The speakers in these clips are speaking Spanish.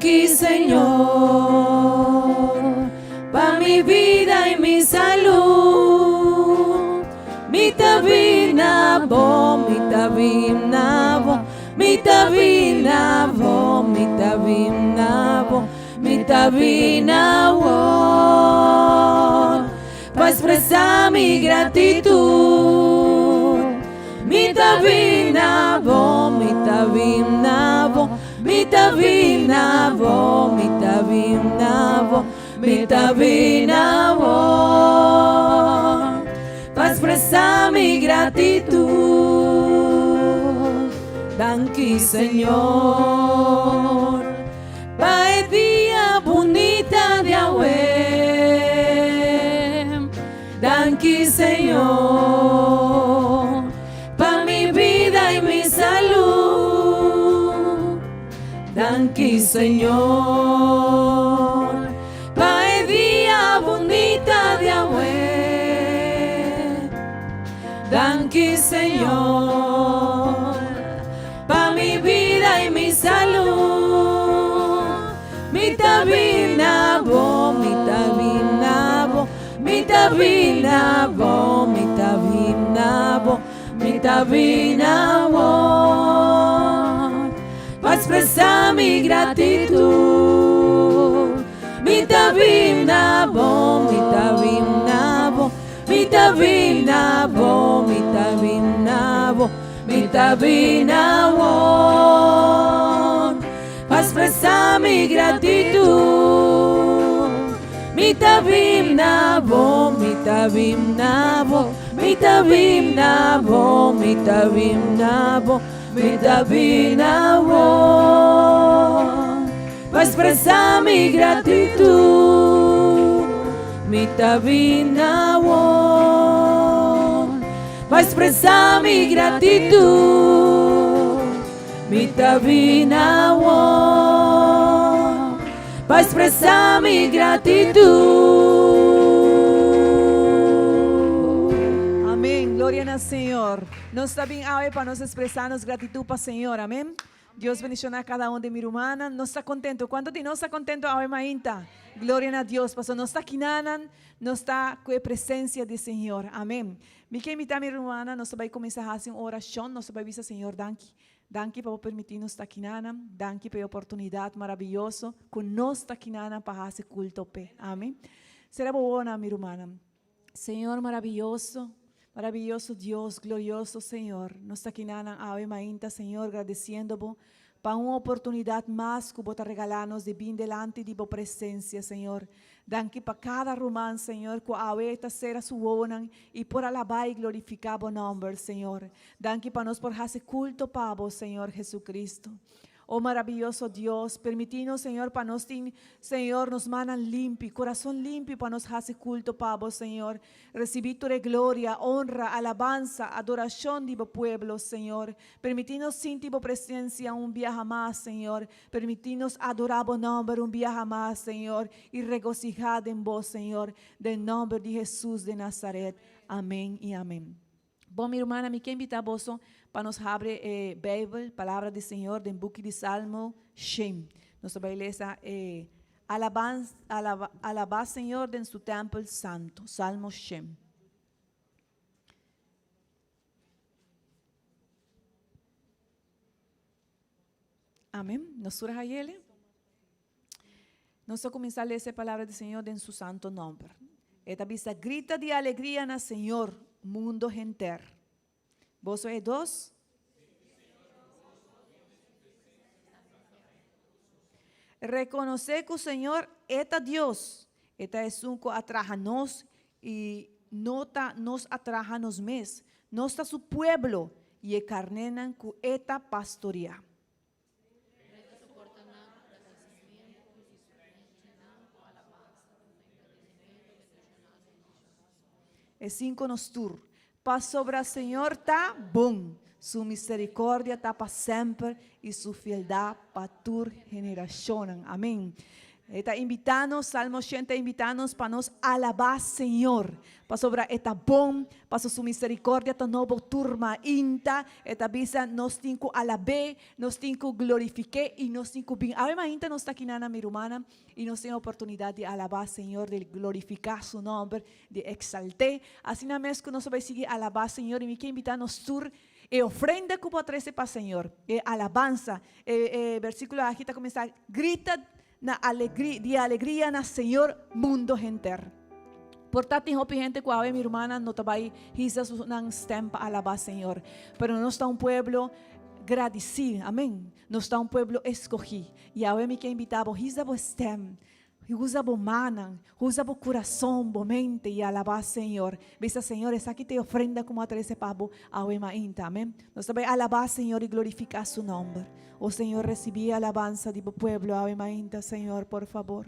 Danke, Señor, pa' mi vida y mi salud. Mi tabinabo, mi tabinabo, mi tabinabo, mi tabinabo, mi tabinabo, pa' expresar mi gratitud. Mi tabinabo, mi tabinabo, mi tabinabo, mi tabinabo, mi tabinabo, pa' expresar mi gratitud. Danke, Señor, pa' el día bonita de Yahweh. Danke, Señor, pa' mi vida y mi salud. Danke, Señor, pa' el día bonita de Yahweh. Danke, Señor, pa' mi vida y mi salud. Mi tabinabo, mi tabinabo, mi tabinabo, mi tabinabo, mi tabinabo, pa' expresar mi gratitud. Mi tabinabo, mi tabinabo, mi tabinabo, mi tabinabo, mi tabinabo, pa' expresar mi gratitud. Mi tabinabo, mi tabinabo, mi tabinabo, mi tabinabo, mi tabinabo, pa' expresar mi gratitud. Mi tabinabo, pa' expresar mi gratitud. Mi tabinabo, pa' expresar mi gratitud. Amén, gloria al Señor. Nós também hoje para nós expressar nossa gratidão para o Senhor, amém? Deus bendicionar cada um de minha irmã. Nós está contento. Quanto de nós está contento hoje, mainta? Glória a Deus, pastor. Nós está aqui, nós está com a presença do Senhor, amém? Me quer invitar minha irmã, nós vai começar a fazer uma oração. Nós vai dizer, Senhor, danke. Danke por permitir-nos estar aqui, danke pela oportunidade maravilhosa que nós está aqui para fazer culto, amém? Será boa, minha irmã. Senhor maravilhoso. Maravilloso Dios, glorioso Señor. Nos está aquí hoy, mainta, Señor, agradeciendo para una oportunidad más que vos regalarnos de vir delante de tu presencia, Señor. Danke para cada román, Señor, que hoy esta será su honra y por alabar y glorificar tu nombre, Señor. Danke para nos por hacer culto para vos, Señor Jesucristo. Oh maravilloso Dios, permitimos, Señor, para nos, Señor, nos manan limpio, corazón limpio para nos hacer culto para vos, Señor. Recibir tu gloria, honra, alabanza, adoración de tu pueblo, Señor. Permitimos sentir tu presencia un día más, Señor. Permitimos adorar tu nombre un día más, Señor. Y regocijar en vos, Señor, del nombre de Jesús de Nazaret. Amén y amén. Bom, minha irmã, me quer invitar vos para nos abrir a Bíblia, palavra do Senhor, do book de Salmo Shem. Nós vamos ler essa alabar Senhor em seu templo santo, Salmo Shem. Amém? Nós surja ele. Nós vamos começar a ler essa palavra do Senhor em seu santo nome. Esta vista grita de alegria na Senhor, mundo enter. ¿Vos sois dos? Reconocer que o Senhor é Deus. Esta é um que atraja nós e nota nos atraja nos mesmos. Nós está su pueblo e encarnenan que esta pastoria. É cinco nos tur. Paz sobre o Senhor está bom. Sua misericórdia está para sempre e sua fieldade para toda geração. Amém. Está invitanos, Salmo 80, invitanos para nos alabar, Señor. Para sobre esta bom, para su misericordia, esta novo turma inta, esta visa nos tinco alabé, nos tinco glorifique y nos tinco bien. Ahora inta nos está aquí nana mi hermana y nos tiene oportunidad de alabar, Señor, de glorificar su nombre, de exaltar. Así nada más que nos va a seguir alabar, Señor, y me quiere invitarnos sur. Ofrenda como 13 para Señor, alabanza, versículo agita comienza, grita de alegría na Señor mundo enter. Portanto, gente que mi hermana no trabalha, Jesus não stem para alabar Señor, pero no está un pueblo agradecido, amén. No está un pueblo escogido. Y ahora me que invitava, Jesus stem. Usa bo manan, usa bo coração, bo mente e alabar Senhor. Visa Senhor, essa aqui te ofrenda como a 13 pavo ao emainta, amém? Nós também alabar Senhor e glorificar seu nome. O Senhor recebia a alabança do povo ao emainta, Senhor, por favor.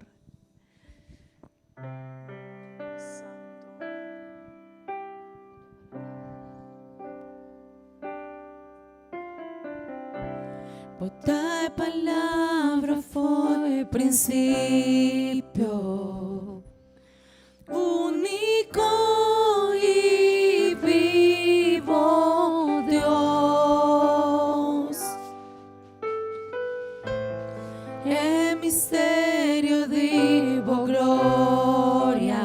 Botar palavra foi princípio único e vivo Deus. É mistério de boa glória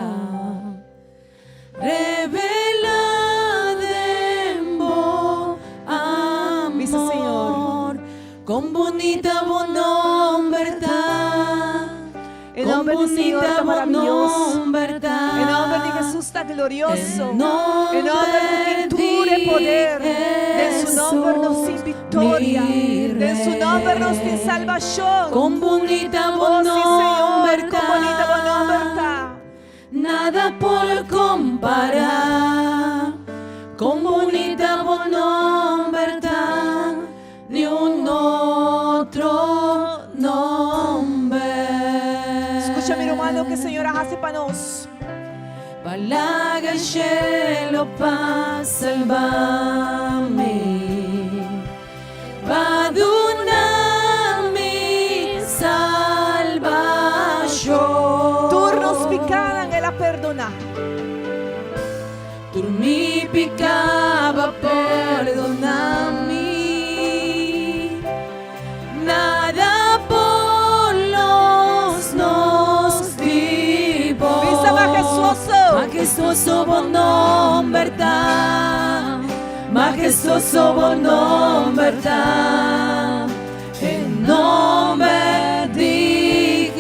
revelado em bom amor. Senhor. Con bonita bonón, ¿verdad? El nombre del Señor está maravilloso. ¿Verdad? El nombre de Jesús está glorioso. El nombre El nombre de pintura y poder. De su nombre nos sin victoria. De su nombre nos sin salvación. Con bonita Oh, bonón, sí, Señor. ¿verdad? Con bonita bonón, ¿verdad? Nada por comparar. Con bonita bonón, ¿verdad? Ni un otro nombre. Escucha, mi hermano, que el Señor hace para nosotros. Palaga el cielo para salvarme, va donar mi salvación. Turnos picaran e la perdona. Tu mi picaba perdonarme. Nada por los nos vivo. Visa majestuoso. Majestuoso bonón, ¿verdad? Majestuoso bonón, ¿verdad? En nombre de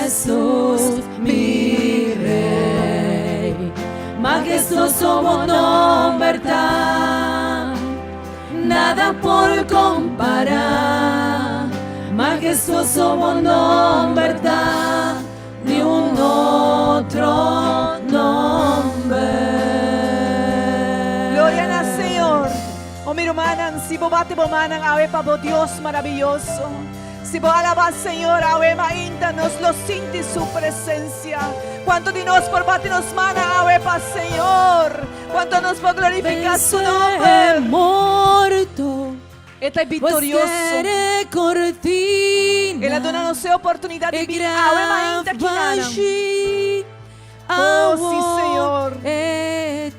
Jesús, mi Rey. Majestuoso bonón, ¿verdad? Nada por comparar. Majestuoso bonón, ¿verdad? Ni un otro nombre. Gloria al Señor. Oh, mi hermana, si vos bate vos manan, ave para Dios maravilloso. Si vos alabas Señor, ave ainda nos lo siente su presencia. Cuánto de nos por bate nos mana, ave para Señor. Cuánto nos por glorificar su nombre. Morto. Este es victorioso. Cortina. Él ha dado nos oportunidad de vivir ave ainda que Oh, sí, Señor.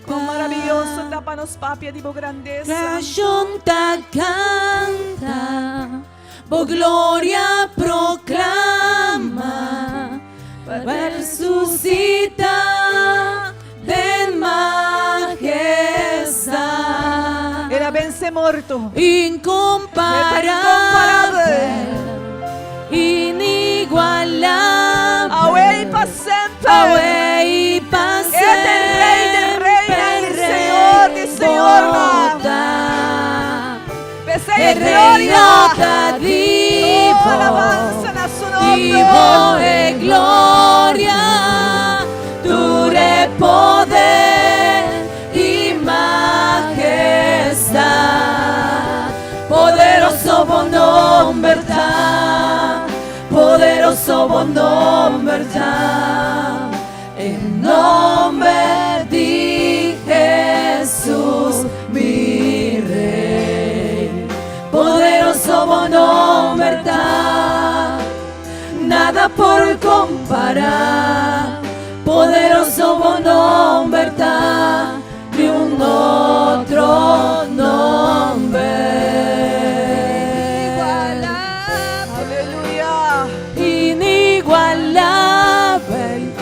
Oh, maravilloso, tapanos papia de grandeza. Rayonta canta, por gloria proclama, resucita de majestad. Era vence morto. Incomparable, inigualable. Away para siempre. Away pa Este es el Rey de Reyes, el Señor de Señor. Pese de gloria. Oh, alabanza a su nombre. Divo e gloria, dure poder y majestad. Poderoso bonón, verdad. Poderoso bonón, verdad. En nombre de Jesús, mi Rey. Poderoso bonón, verdad. Nada por comparar, poderoso vos non verdad, ni un otro nombre. Aleluya. Inigualable,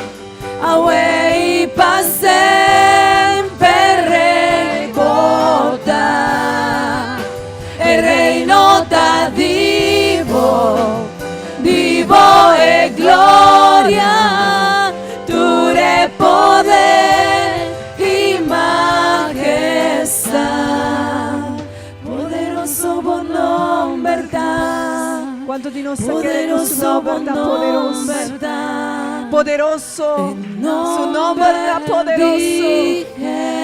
away pa sempre recordar, el reino ta divo, divo e gloria, tu re poder y majestad, poderoso vos non verdad. ¿Cuánto de nos queremos su nombre tan poderoso? Poderoso, su nombre tan poderoso.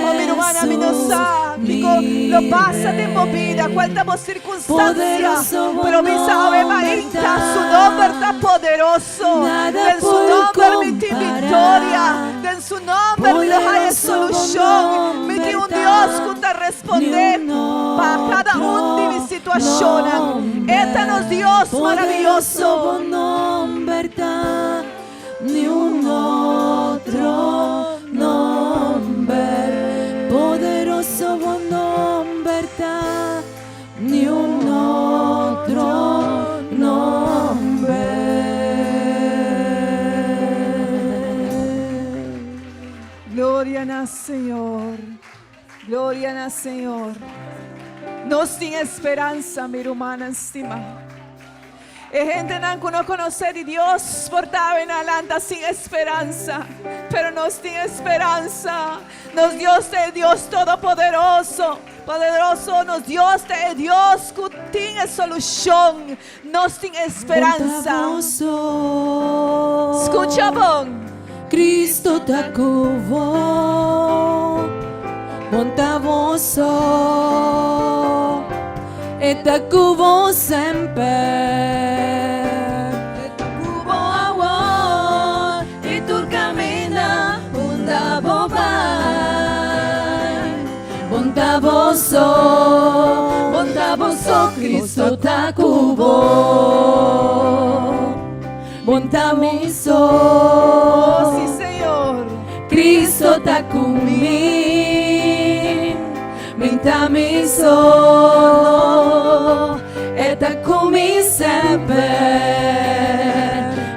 Oh, mi hermana, mi no sabe, digo, lo pasa de movida, cuántas circunstancias, pero mi sabe, Maíta, su nombre tan poderoso. En su nombre mi victoria, en su nombre mi hay solución. Mi que un Dios que te responder para cada una de mis situaciones. Este es Dios maravilloso. Non verdad, ni un otro nombre, poderoso vos non verdad, ni un otro nombre. Gloria al Señor, gloria al Señor. No sin esperanza, mi hermana encima. Hay gente que no conoce de Dios por estar en adelante sin esperanza, pero nos tiene esperanza. Nos Dios es Dios todopoderoso, poderoso. Nos Dios es Dios que tiene solución, nos tiene esperanza. Escucha bon. Cristo ta cubo, montavoso, e ta cubo sempre, e ta cubo agua, y tu camina, montavo vai, montavoso, Cristo ta cubo. Montamiso, Oh, sí, Señor. Cristo ta cumi, montamiso, eta cumi sempre,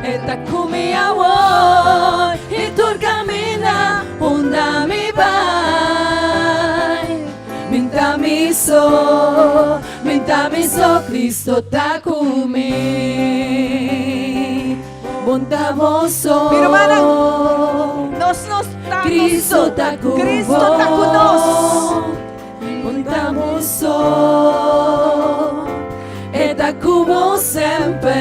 eta cumi agua, y tu camina, onda mi vai, montamiso, Cristo ta cumi. Montavoso, Mi hermana, nos está Cristo ta cubo, Cristo está con nos. montavoso, e ta cubo sempre,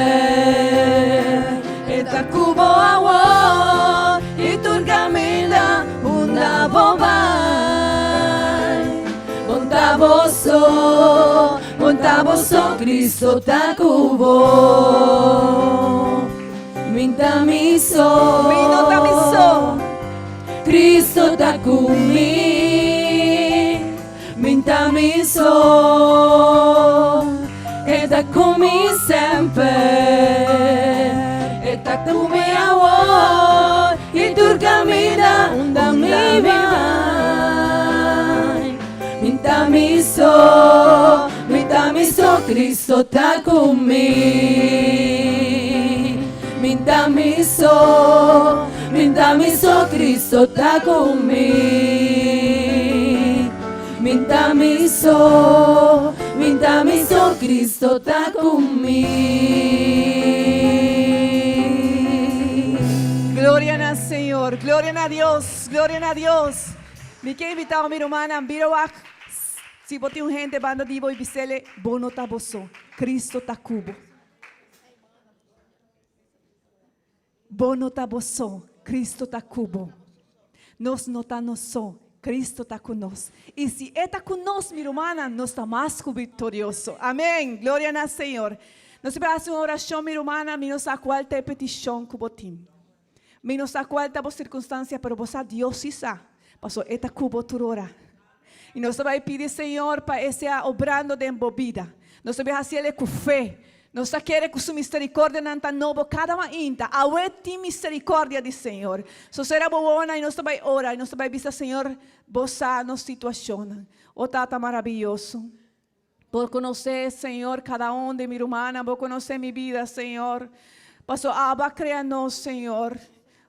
e ta cubo agua, y tu camina, montavo vai, montavoso, Cristo ta cubo. Mintamiso, Cristo ta cumi, mintamiso, e ta cumi sempre, e ta cumi agua, y tu camina, onda mi vai, mintamiso, Cristo ta cumi. Mintamiso, Cristo ta cumi. Mintamiso, Cristo ta cumi. Gloria al Señor, gloria a Dios, gloria a Dios. Me quiero invitar a mi hermana, Biroak. Si vos tienes gente, bando divo y bisele, bono taboso, Cristo ta cubo. Bono taboso, Cristo ta cubo. Nos nota noso, Cristo está con nos. Y si está con nos, mi hermana, nos está más que victorioso. Amén. Gloria al Señor. Nos va a hacer una oración, mi hermana, mi nos a cual te petición que botim. Mi nos a cual te circunstancia, pero vos a Dios sí sa. Pasó esta cubo tu hora. Y nos va a pedir, Señor, para ese obrando de embobida. Nos va a hacerle con fe. Nos quiere com sua misericórdia nanta novo cada mainta. Awe ti misericórdia de Senhor. So será boa e nós vai orar e nós vai visar Senhor bossa nos situação. O tata maravilhoso. Por conhecer Senhor cada de minha irmã, por conhecer minha vida Senhor. Passo aba crea-nos Senhor.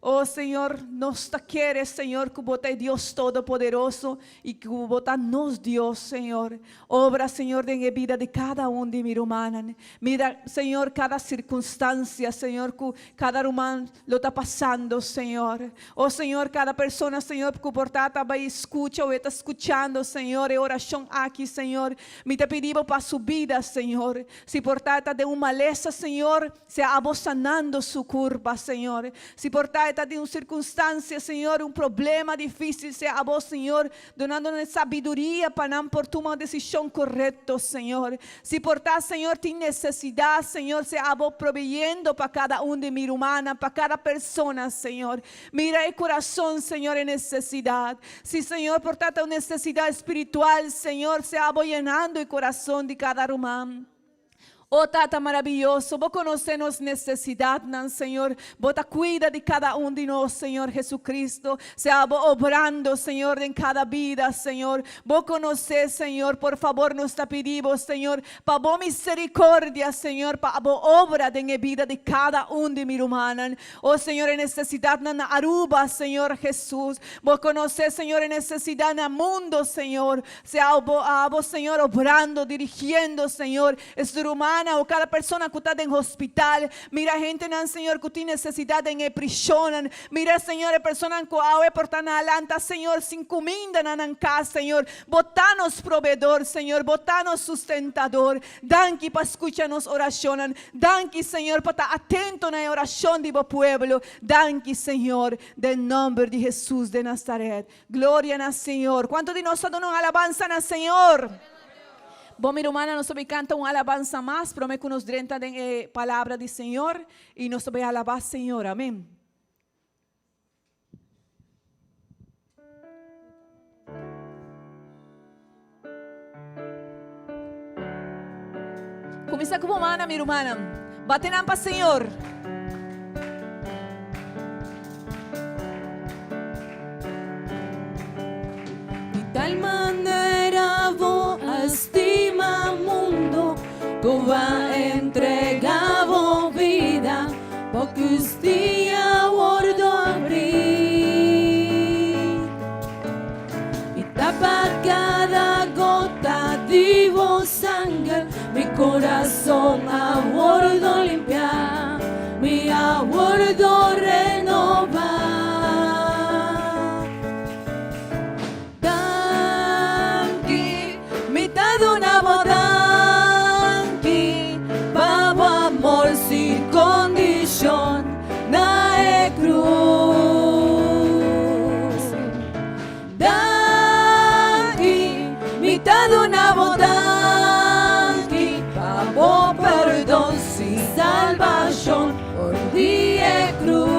Oh Senhor, nos quieres, Senhor, que vos é Deus Todo-Poderoso e que vos nos Deus, Senhor. Obra, Senhor, en vida de cada de mi hermana. Mira, Senhor, cada circunstância, Senhor, que cada humano lo está passando, Senhor. Oh Senhor, cada persona, Senhor, que portata vai escucha ou está escuchando, Senhor, e oração aqui, Senhor. Me te pedimos para su vida, Senhor. Se portata de uma maleza, Senhor, sea abosanando su curva, Senhor. Se portata de uma circunstância, Senhor, um problema difícil, sea a vos, Senhor, dando-nos sabedoria para não por tomar uma decisão correta, Senhor. Se portar, Senhor, tem necessidade, Senhor, sea a vos proveyendo para cada de mi humana, para cada persona, Senhor. Mira o coração, Senhor, em necessidade. Se, Senhor, portar uma necessidade espiritual, Senhor, sea a vos llenando o coração de cada humano. Oh, Tata maravilhoso, vos conhecemos necessidade, Senhor. Vos cuida de cada de nós, Senhor Jesucristo. Sea vos obrando, Senhor, em cada vida, Senhor. Vos conheces, Senhor, por favor, nos te pedimos, Senhor, para vos misericórdia, Senhor, para vos obra en vida de cada de mi humana. Oh, Senhor, em necessidade na Aruba, Senhor Jesus. Vos conheces, Senhor, em necessidade no mundo, Senhor. Sea vos, Senhor, obrando, dirigiendo, Senhor, este humano. O cada persona que está en hospital, mira gente, Señor, que tiene necesidad en prisión, mira, Señor, personas que ahora portan adelante, Señor, sin comida en casa, Señor, botanos proveedor, Señor, botanos sustentador, danke para escucharnos oración, danke, Señor, para estar atento na oración de tu pueblo, danke, Señor, del nombre de Jesús de Nazaret, gloria al Señor. ¿Cuántos de nosotros nos alabanzan al Señor? Bom, minha irmã, nós também canta uma alabança mais, prometo que nos drenta a palavra do Senhor e nós também alabar o Senhor, amém? Começa com uma minha irmã, bate na para o Senhor. De tal manera vos estima mundo que va entregado vida porque usted guardo abrir y tapa cada gota de vos sangre mi corazón aguardo limpiar mi aguardo renovar. Sin condición, na cruz. Daqui, mitad una botanqui, pavo perdón sin salvación por die cruz.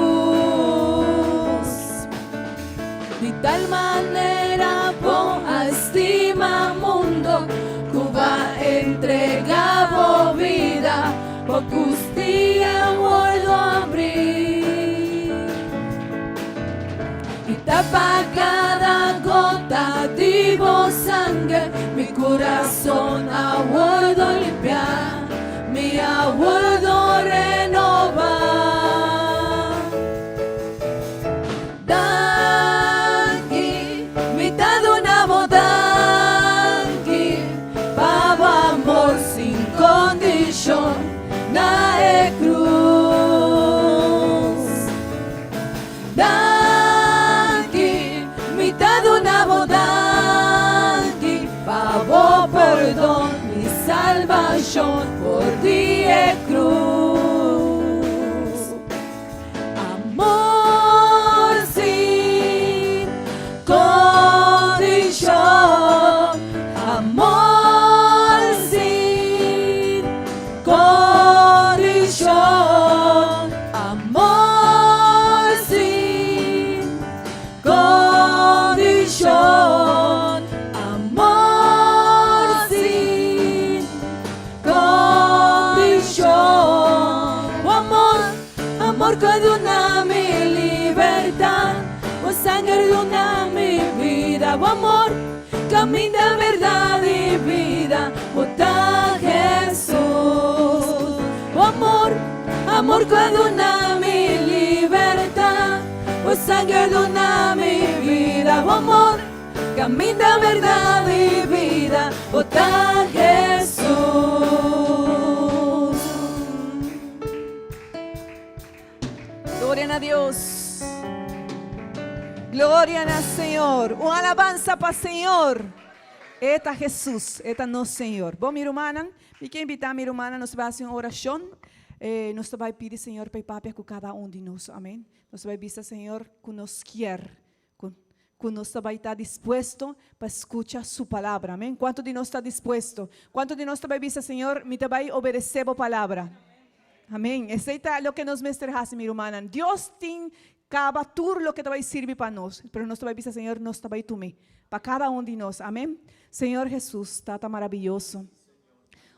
De tal manera vos estima mundo que va entregado vida. Porque usted vuelvo a abrir y tapa cada gota de vos sangre, mi corazón aguardo limpiar, mi aguardo renovar. Daqui, mitad de una botanqui, pavo amor sin condición. Na cruz, daqui, mitad de una botanqui, pavo perdón, mi salvación por die cruz. amor que dona mi libertad, o sangue dona mi vida, o amor, camina, verdad y vida, o tal Jesús. Gloria a Dios. Gloria al Señor. Una alabanza para el Señor. Eta Jesus, eta no Senhor. Bom, minha irmã, me quer invitar minha irmã, nós vamos fazer uma oração. Nós vamos pedir, Senhor, Pai Papi, com cada de nós. Amém. Nós vamos pedir, Senhor, que nos quer, que nós vamos estar disposto para escutar sua palavra. Amém. Quanto de nós está disposto? Quanto de nós vai pedir, Senhor, me vai obedecer a palavra. Amém. Esse é o que nos mestres, minha irmã. Deus tem cada tudo o que vai servir para nós. Mas nós vai pedir, Senhor, nós vai tomar para cada de nós. Amém. Senhor Jesus, Tata maravilhoso.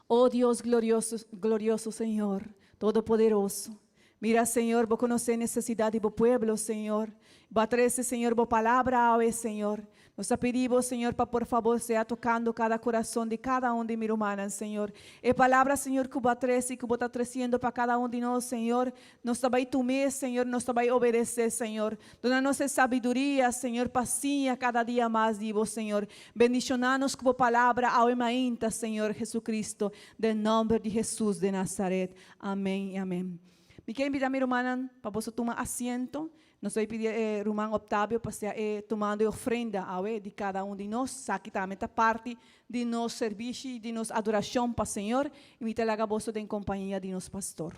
Oh Dios glorioso, glorioso Señor, todopoderoso. Mira, Señor, vos conocés necesidad de vos pueblo, Señor. Va a traer, Señor, vos palabra hoy, Señor. Nos pedimos, Señor, para por favor sea tocando cada corazón de cada de mi hermana, Señor. Es palabra, Señor, que vos traes y que vos está trayendo para cada de nosotros, Señor. Nos va a tomar, Señor, nos va a obedecer, Señor. Dona-nos sabiduría, Señor, paciencia cada día más de vos, Señor. Bendicionanos con palabra ainda, Señor Jesucristo, del nombre de Jesús de Nazaret. Amén y amén. Me quiero invitar a mi hermana para vos tomar asiento. Nós vamos pedir irmão Octávio para estar tomando ofrenda de cada de nós, aqui também a parte de nosso serviço e de nossa adoração para o Senhor, e me traga a voz em companhia de nosso pastor.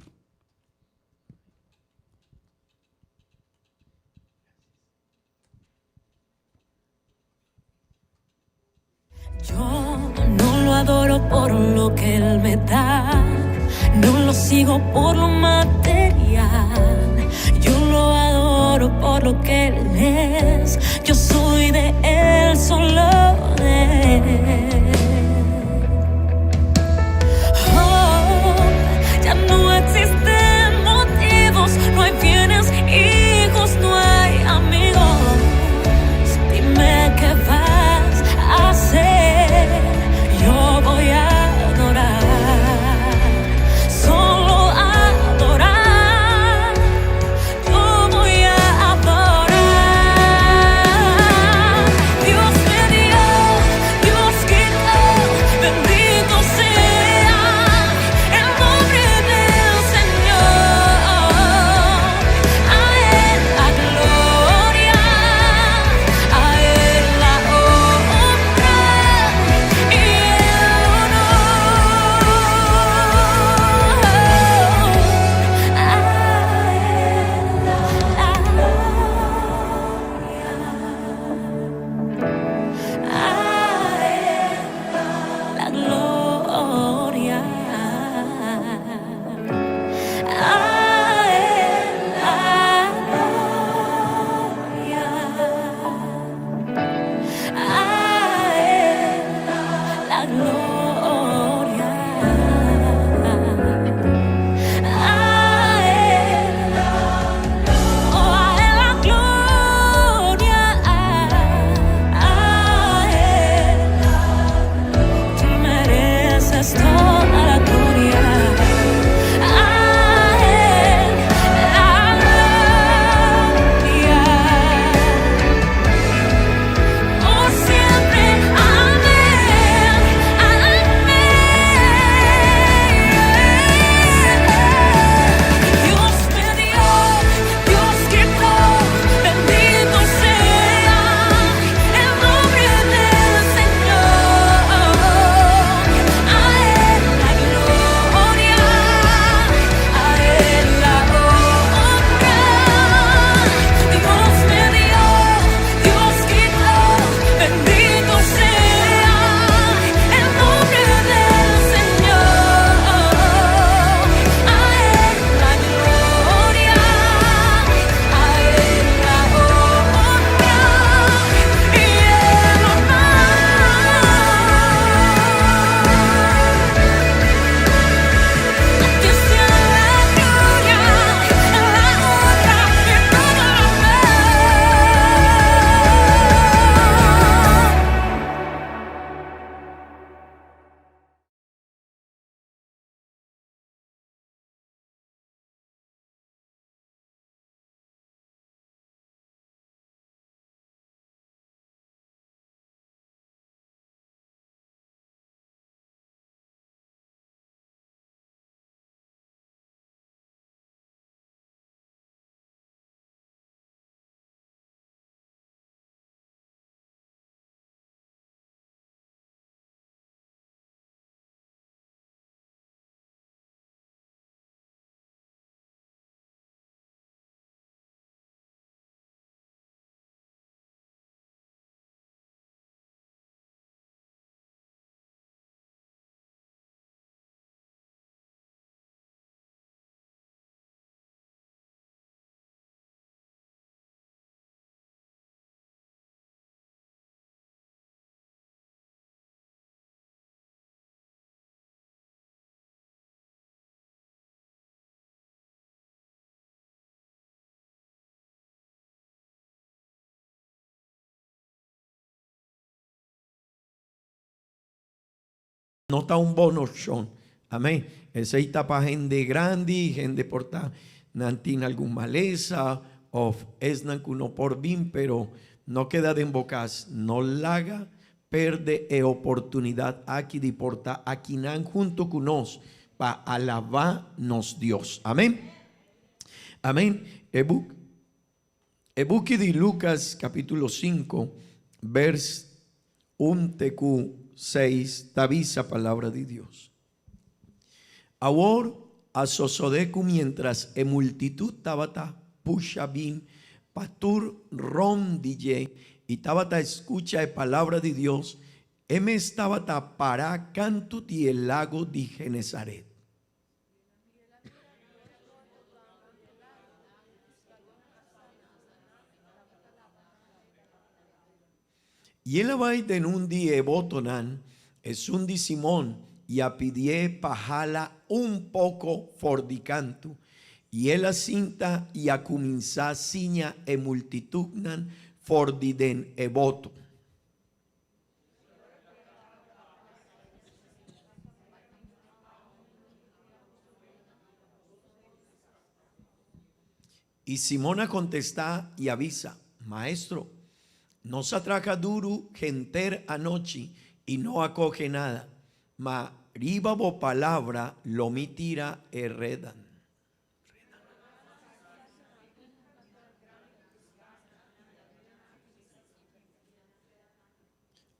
Yo no lo adoro por lo que Él me da, no lo sigo por lo material. Yo lo adoro por lo que Él es. Yo soy de Él, solo de Él. Oh, ya no existen motivos, no hay bienes, hijos, no hay amigos. Dime qué vas a hacer, yo voy a adorar. Solo adorar. Yo voy a adorar. Dios me dio no está un bono son. Amén. Ese está para gente grande, gente porta nantin algún maleza o es nancuno por bien, pero no queda de embocas, no laga, perde oportunidad aquí de portar aquí nan junto con nos para alabarnos Dios. Amén. Amén. Ebuque de Lucas capítulo 5, vers 1-6, avisa palabra de Dios. Ahora a sosodecu mientras e multitud tabata pusha bin pastor rom DJ y tabata escucha la palabra de Dios, me estaba para canto y el lago de Genezaret. Y él va en un día botonan, es un di Simón, y a pidie pajala un poco fordicanto. Y él asinta y a comienza siña e multitudnan fordiden e voto. Y Simona contesta y avisa, maestro, nos atraca duro genter anoche y no acoge nada, ma ribabo palabra lo mi tira herredan.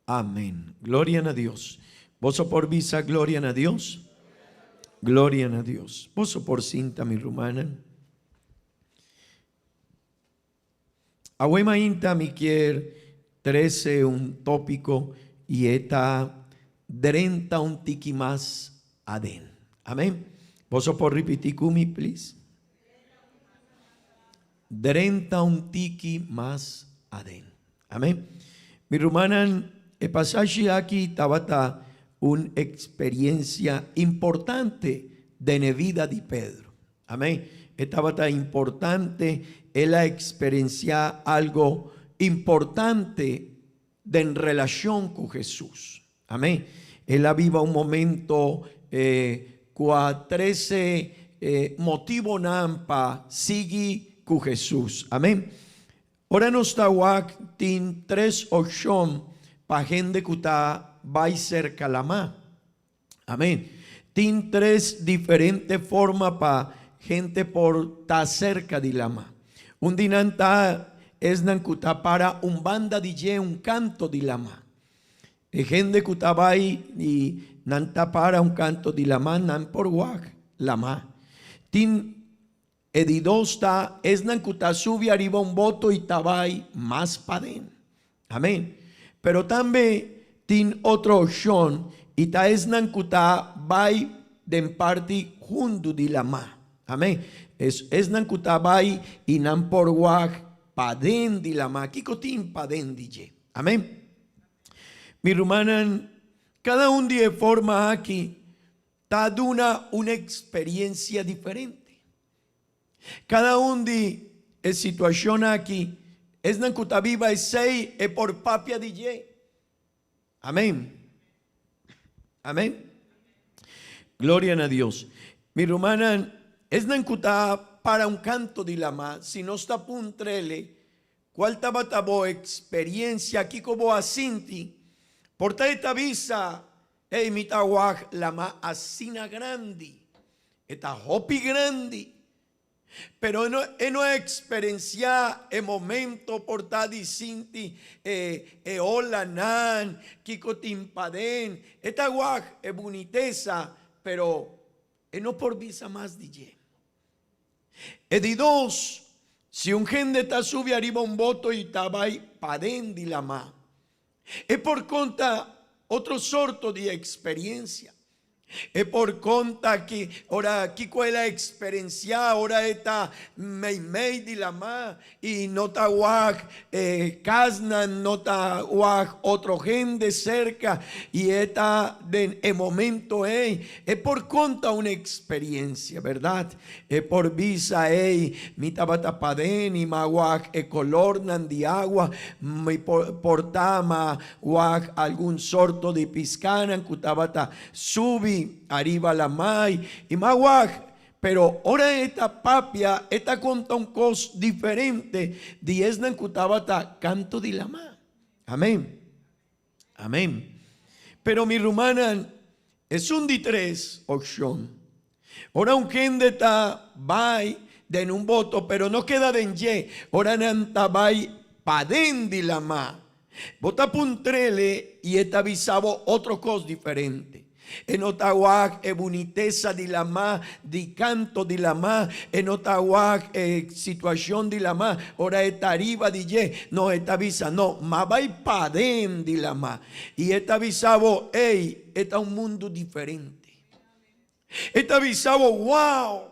Amén. Gloria a Dios. Vos por visa, gloria a Dios. Gloria a Dios. Vos por cinta mi rumana. Ahuema inta mi quier 13 un tópico y eta 30 un tiki más aden. Amén. Vos por repetir kumi, please. 30 un tiki más aden. Amén. Mi rumanan, el pasaje aquí tabata una experiencia importante de la vida de Pedro. Amén. Estaba tan importante, él ha experienciado algo importante de en relación con Jesús. Amén. Él ha vivido un momento cua 13 motivo nampa sigue con Jesús. Amén. Ahora nos está tin 3 opción para gente que está va cerca la ma. Amén. Tin 3 diferentes formas para gente por estar cerca de la ma. Un dinanta es nancuta para un banda DJ, un canto de la ma. Gente que está ahí y nanta para un canto de la ma, nan por guac la ma. Tin edidosta es nancuta sube arriba un voto y tabay más paden. Amén. Pero también tin otro opción y ta es nancuta vai de parte junto de la ma. Amén. Es nancuta vai y nan por guac paden de la ma. Kiko tin paden DJ. Amén. Mi rumanan, cada un día forma aquí ta duna una experiencia diferente. Cada un día es situación aquí es nancuta viva es sei e por papia DJ. Amén. Amén. Gloria a Dios. Mi rumana es nancuta para un canto de la ma, si no está puntrele, cuál tabatabo experiencia aquí como asinti, por esta visa, mitawag la ma asina grandi, esta hopi grandi, pero no experiencia el momento por ta disinti, hola nan, kiko timpaden, esta guaj es boniteza, pero no por visa más DJ. De dos, si un gente está sube arriba un voto y tabay paden di la ma, es por conta otro sorto de experiencia. Es por conta que ora Kiko la experiencia ora eta mei di la ma y nota wak kasnan nota wak otro gente cerca y eta den el momento es por conta una experiencia, ¿verdad? Es por visa mi tabata paden y ma wak color nan di agua mi portama wak algún sorto de piscana kutabata subi arriba la mai y maguaj, pero ahora esta papia esta conta un cos diferente dieznan kutabata canto de la ma. Amén. Amén. Pero mi rumana es un di tres opción. Ahora un gente ta vai den un voto, pero no queda den ye. Ahora nanta vai paden de la ma. Vota puntrele y esta visabo otro cos diferente. En Otahuac, boniteza de la ma, di canto de la ma, en Otahuac, situación de la ma, ora esta arriba de ye, no esta visa, no, ma va y padem de la ma. Y esta visabo, esta un mundo diferente. Esta visabo, wow.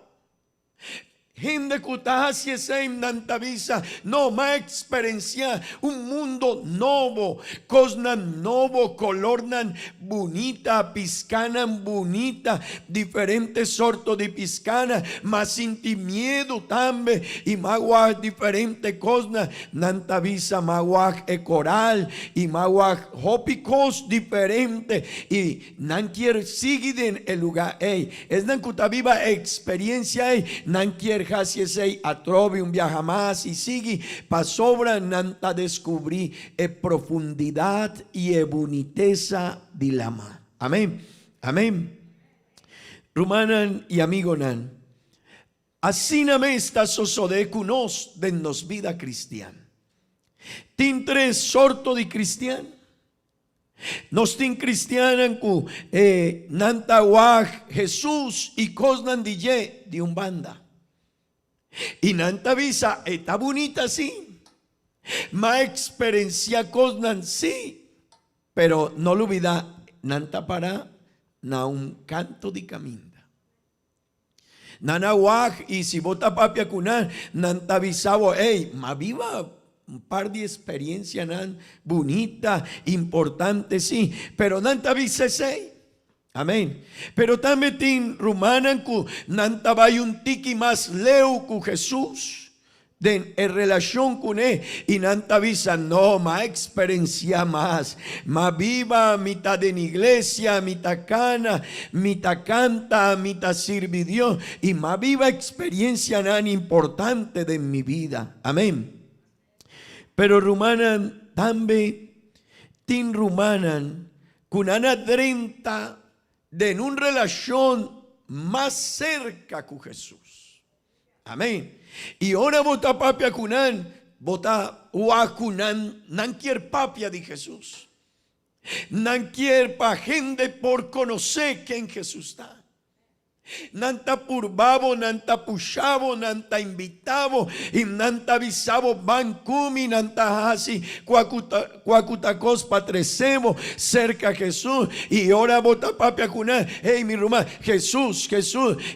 Gente que está haciendo tanta visa, no más experiencia, un mundo nuevo, cosnan nuevo, colornan bonita, piscanan bonita, diferentes sortos de piscana, más sin miedo también, y maguac diferentes cosas, nanta visa, maguac coral, y maguac hopicos diferentes, y nan quiere seguir en el lugar, es nan que viva experiencia, nan quiere Hasiesei atrobe un viaja más y sigue pa sobra nanta descubrí profundidad y boniteza de la ma. Amén. Amén. Rumanan y amigonan. Así name esta sosode kunos de nos vida cristiana. Tin tres sorto de cristian. Nos tin cristianan ku nanta waj Jesús y cosnan DJ de un banda. Y nanta visa está bonita sí, ma experiencia cosnan sí, pero no lo olvida nanta para na un canto de caminda. Nana waj y si bota papia kunan nanta visabo ma viva un par de experiencia nan bonita, importante sí, pero nanta visa amén. Pero también tin rumanan ku nanta bay un tiki más leu ku Jesús den en relación con él y nanta visa no más experiencia más viva mitad en iglesia mitad cana mitad canta mitad sirve Dios y más viva experiencia tan importante de mi vida. Amén. Pero rumanan también tin rumanan kunana 30 de en una relación más cerca con Jesús. Amén. Y ahora vota papia kunan, vota huacunan, nan quier papia de Jesús. Nan quier pa gente por conocer quién Jesús está. Nanta purbabo, nanta pushabo, nanta invitabo, y nanta visabo bancumi, nanta hasi, cuacutacos patrecemo, cerca a Jesús, y ahora bota papia cunar, hey mi rumá, Jesús,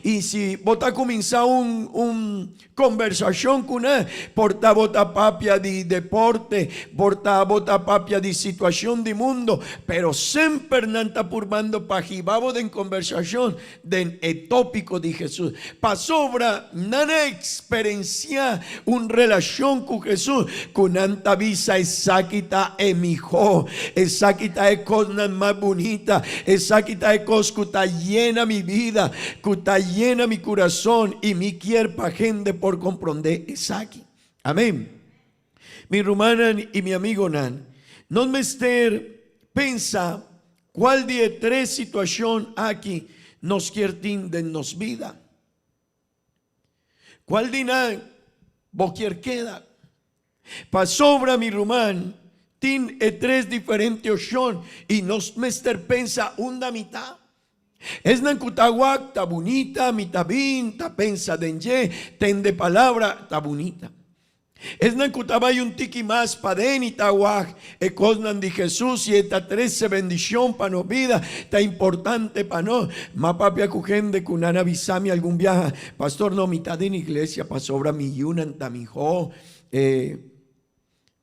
y si bota comienza un conversación cunar, porta bota papia de deporte, porta bota papia de situación de mundo, pero siempre nanta purbando pajibabo de conversación, de tópico de Jesús. Pasobra nana experiencia un relación con Jesús. Con anta visa exacita emijo. Exacita es cosa más bonita. Exacita es cosa que está llena mi vida. Que está llena mi corazón. Y mi quierpa gente por comprender. Exacti. Amén. Mi rumanan y mi amigo nan. No me ester pensa cuál de tres situación aquí nos quieren de nos vida. ¿Cuál dina boquier queda? Pa sobra mi rumán, tin tres diferentes opción y nos mester pensa una mitad. Es nan kutahuac ta bonita, mitad bin, ta pensa denye, ten de palabra ta bonita. Es nankutaba y un tiki más paden y tawaj e cosnan de Jesús y esta 13 bendición para nos vida, está importante para no. Ma papia cujende kunana bisami algún viaje, pastor no mitad en iglesia pa sobra mi yunan tamijo,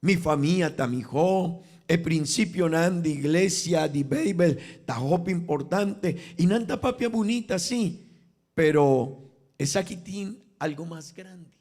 mi familia tamijo. El principio nan de iglesia, de Bible, tajop importante y nanta papia bonita sí, pero es aquí tiene algo más grande.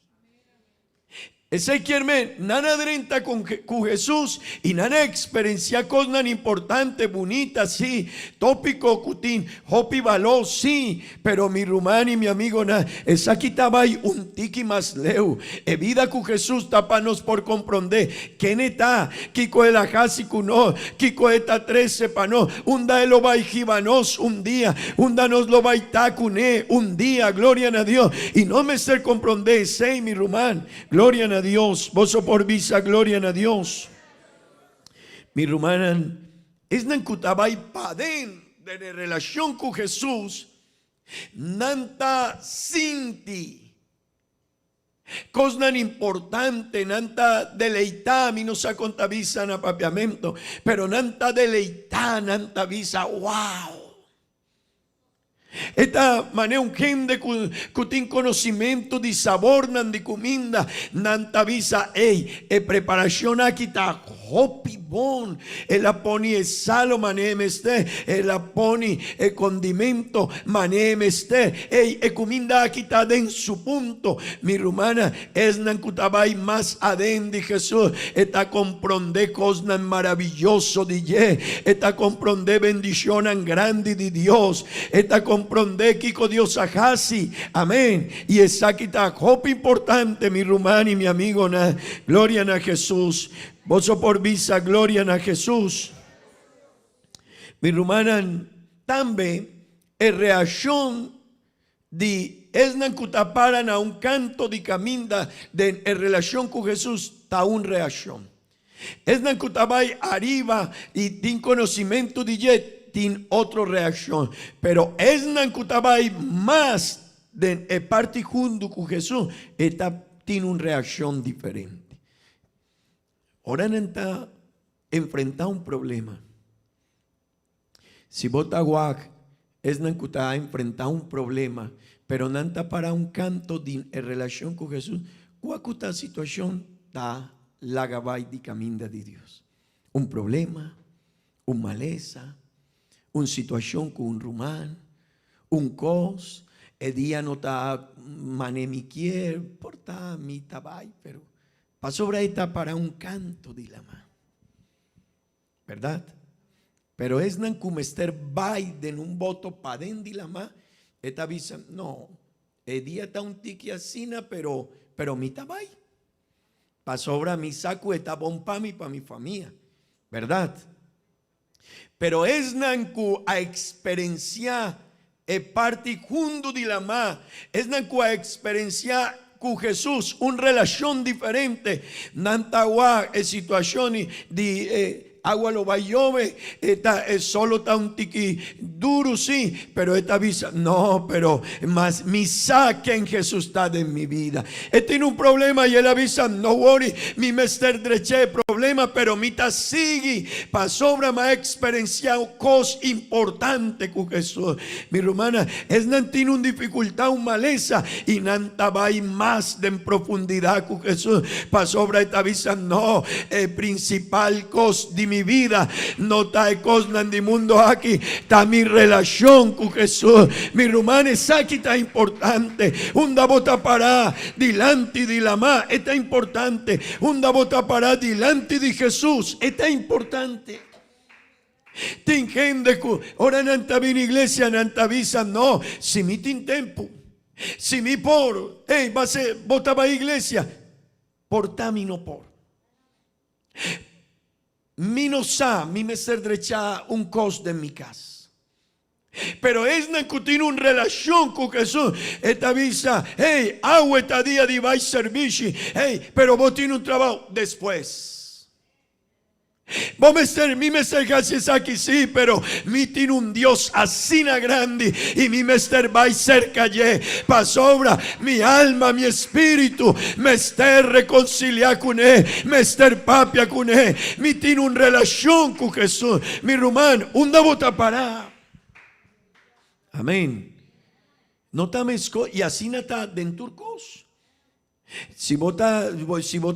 Ese quiere nana drenta con Jesús y nana experiencia cosas importante, bonita, sí, tópico cutín, hopi valor, sí, pero mi rumán y mi amigo, es aquí tabay un tiki más leu, e vida con Jesús tapanos por comprender, que neta, kiko el ajasi kuno, kiko eta 13 pano, unda lo vai jibanos un día, unda nos lo vai takune un día, gloria a Dios, y no me ser comprender, sei mi rumán, gloria a Dios, vos por visa, gloria a Dios. Mi rumanan, es nankutabay paden de la relación con Jesús, nanta sinti, cosnan importante, nanta deleita, mi no sa contavisa na papiamento, pero nanta deleita, nanta visa, wow. Esta manera un gente cutin conocimiento de sabor nan de comida nanta visa preparación aquí ta hopi bon la poni salo manem este la poni condimento manem este comida aquí ta den su punto mi rumana es nan kutabay más aden de Jesús esta comprende cosas maravilloso de ye esta comprende bendición grande de Dios esta comprende Kiko Dios ajasi, amén. Y esa quita hope importante, mi rumán y mi amigo, gloria a Jesús. Vos por visa, gloria a Jesús. Mi rumana también es reacción de esnan kutaparan a un canto de caminda de en relación con Jesús, ta un reacción. Esnan kutabay arriba y tin conocimiento de jet. Tiene otra reacción, pero es nankutabay más de parte junto con Jesús, tiene una reacción diferente. Ahora está enfrentado un problema. Si botaguac es nankutabay enfrentar un problema, pero nanta para un canto en relación con Jesús, ¿cuál situación está la gabay de camino de Dios? Un problema, una maleza, una situación con un rumán, un cos, el día no está manemiquier, porta mi tabay, pero pasó sobre esta para un canto de la mano, ¿verdad? Pero es nan kumester Biden un voto para den de la mano, esta visa, no, el día está un tiki asina, pero mi tabay, pasó sobre mi saco esta bomba para mi familia, ¿verdad? Pero es nanku a experienciar parte junto de la ma, es nanku a experienciar con Jesús una relación diferente. Nantawa es situación de agua lo va a llover, solo está un tiki duro, sí, pero esta visa, no, pero más mi saque en Jesús está en mi vida. Tiene un problema y él avisa, no worry, mi mester dreche problema, pero mi ta sigue, para sobra más experienciado cosas importantes con Jesús. Mi romana, es no tiene una dificultad, una maleza, y nanta va más de en profundidad con Jesús. Para sobra esta visa, no, el principal cosa de mi vida no está cosa en el mundo aquí, está mi relación con Jesús. Mi rumán es aquí está importante. Una bota para delante de la ma está importante. Una bota para delante de Jesús está importante. Tin gente ahora nanta vin iglesia nanta visa no si mi tin tempo si mi por va a ser botaba iglesia portami no por mi no sa, mi me ser derecha un cos de mi casa. Pero es que tiene una relación con Jesús. Esta visa, agua esta día de vai servicio. Pero vos tienes un trabajo después. Mi mester gracias aquí sí, pero mi tiene un Dios así grande y mi mester va cerca allí, pa sobra mi alma, mi espíritu, mester reconciliar con él, mester papia con él, mi tiene una relación con Jesús, mi rumán, un bota para. Amén. No tamesco y así nata den turcos. Si vos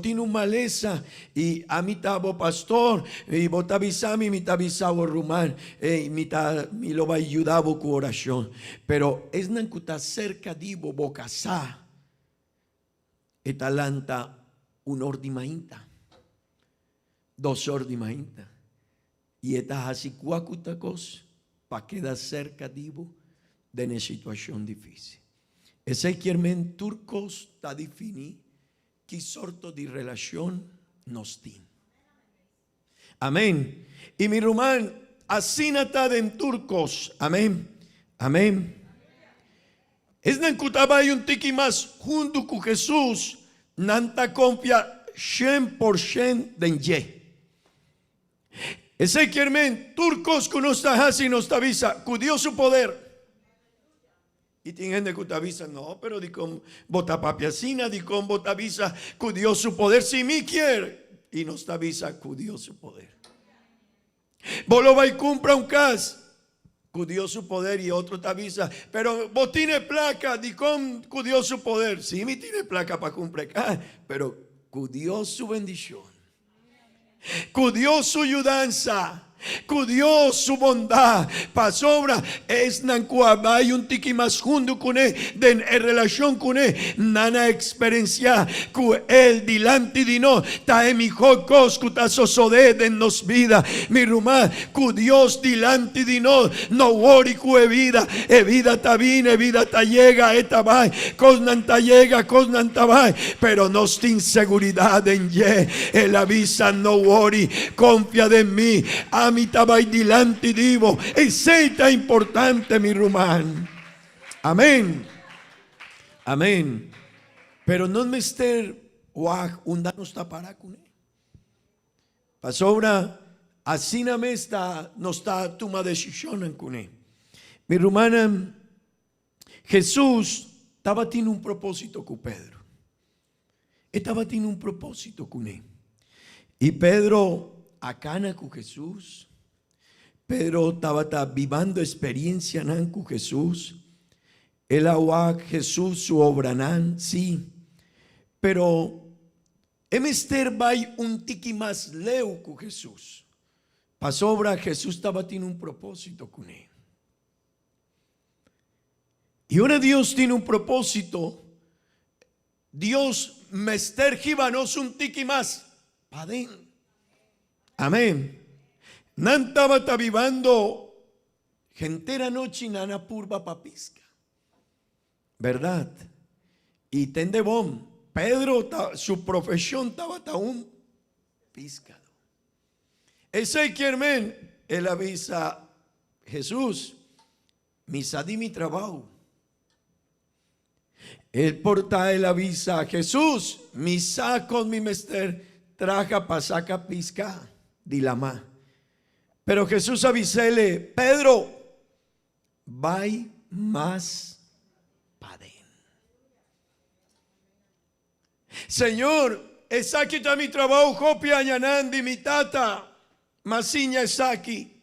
tienes una maleza y a mí tabo pastor y vos te avisame, mi te avisaba rumán mi lo va a ayudar con oración, pero es nancuta cerca de bocasá etalanta un ordimainta, dos ordimainta y estas así cuacutacos para quedar cerca de una situación difícil. Ese quiermen turcos ta defini qué sorto de relación nos tiene. Amén. Y mi rumán, así nata en turcos. Amén. Amén. Es nancutaba y un tiki más junto con Jesús, nanta confia 100% de ye. Ese quiermen turcos con nuestra hasi nos avisa, cudió su poder. Y tiene gente que te avisa, no, pero di con bota papiacina, di con bota avisa, cudió su poder si me quiere. Y nos te avisa, cudió su poder. Vos lo va y compra un cas, cudió su poder y otro te avisa, pero vos tiene placa, di con cudió su poder. Sí, me tiene placa para comprar, pero cudió su bendición. Cudió su ayudanza. Cudió su bondad, pa sobra es nancuabay un tiki más junto con él, en relación con él, nana experiencia, que él delante de no, ta emijocos, cuta sosode de nos vida, mi rumá, que Dios delante de no wori que vida ta vine, vida ta llega, eta vai, cosnan ta llega, cosnan ta vai, pero nos tin seguridad en ye, el avisa no wori, confía de mí, mi tabay delante divo, ese es tan importante mi rumán. Amén. Amén. Pero no me esté un no está para con él. Pasobra así no me está no está toma decisión con él. Mi rumana, Jesús estaba teniendo un propósito con Pedro. Estaba teniendo un propósito con él. Y Pedro acana con Jesús. Pedro estaba viviendo experiencia con Jesús. El agua Jesús su obra sí. Pero Emester vai un tiki más leo con Jesús. Pasobra Jesús estaba teniendo un propósito con él. Y ahora Dios tiene un propósito. Dios mester gibanos un tiki más padén. Amén. Nantaba está vivando gentera noche nana purba papisca. ¿Verdad? Y tende bom. Pedro, su profesión estaba un piscado. Ese quiermen, él avisa Jesús, misa di mi trabajo. Él porta, él avisa Jesús, misa con mi mester, traja pasaca pisca. Dilama. Pero Jesús avisele, Pedro, vai más padén. Señor, es aquí está mi trabajo, copia añanandi mi tata, masiña es aquí.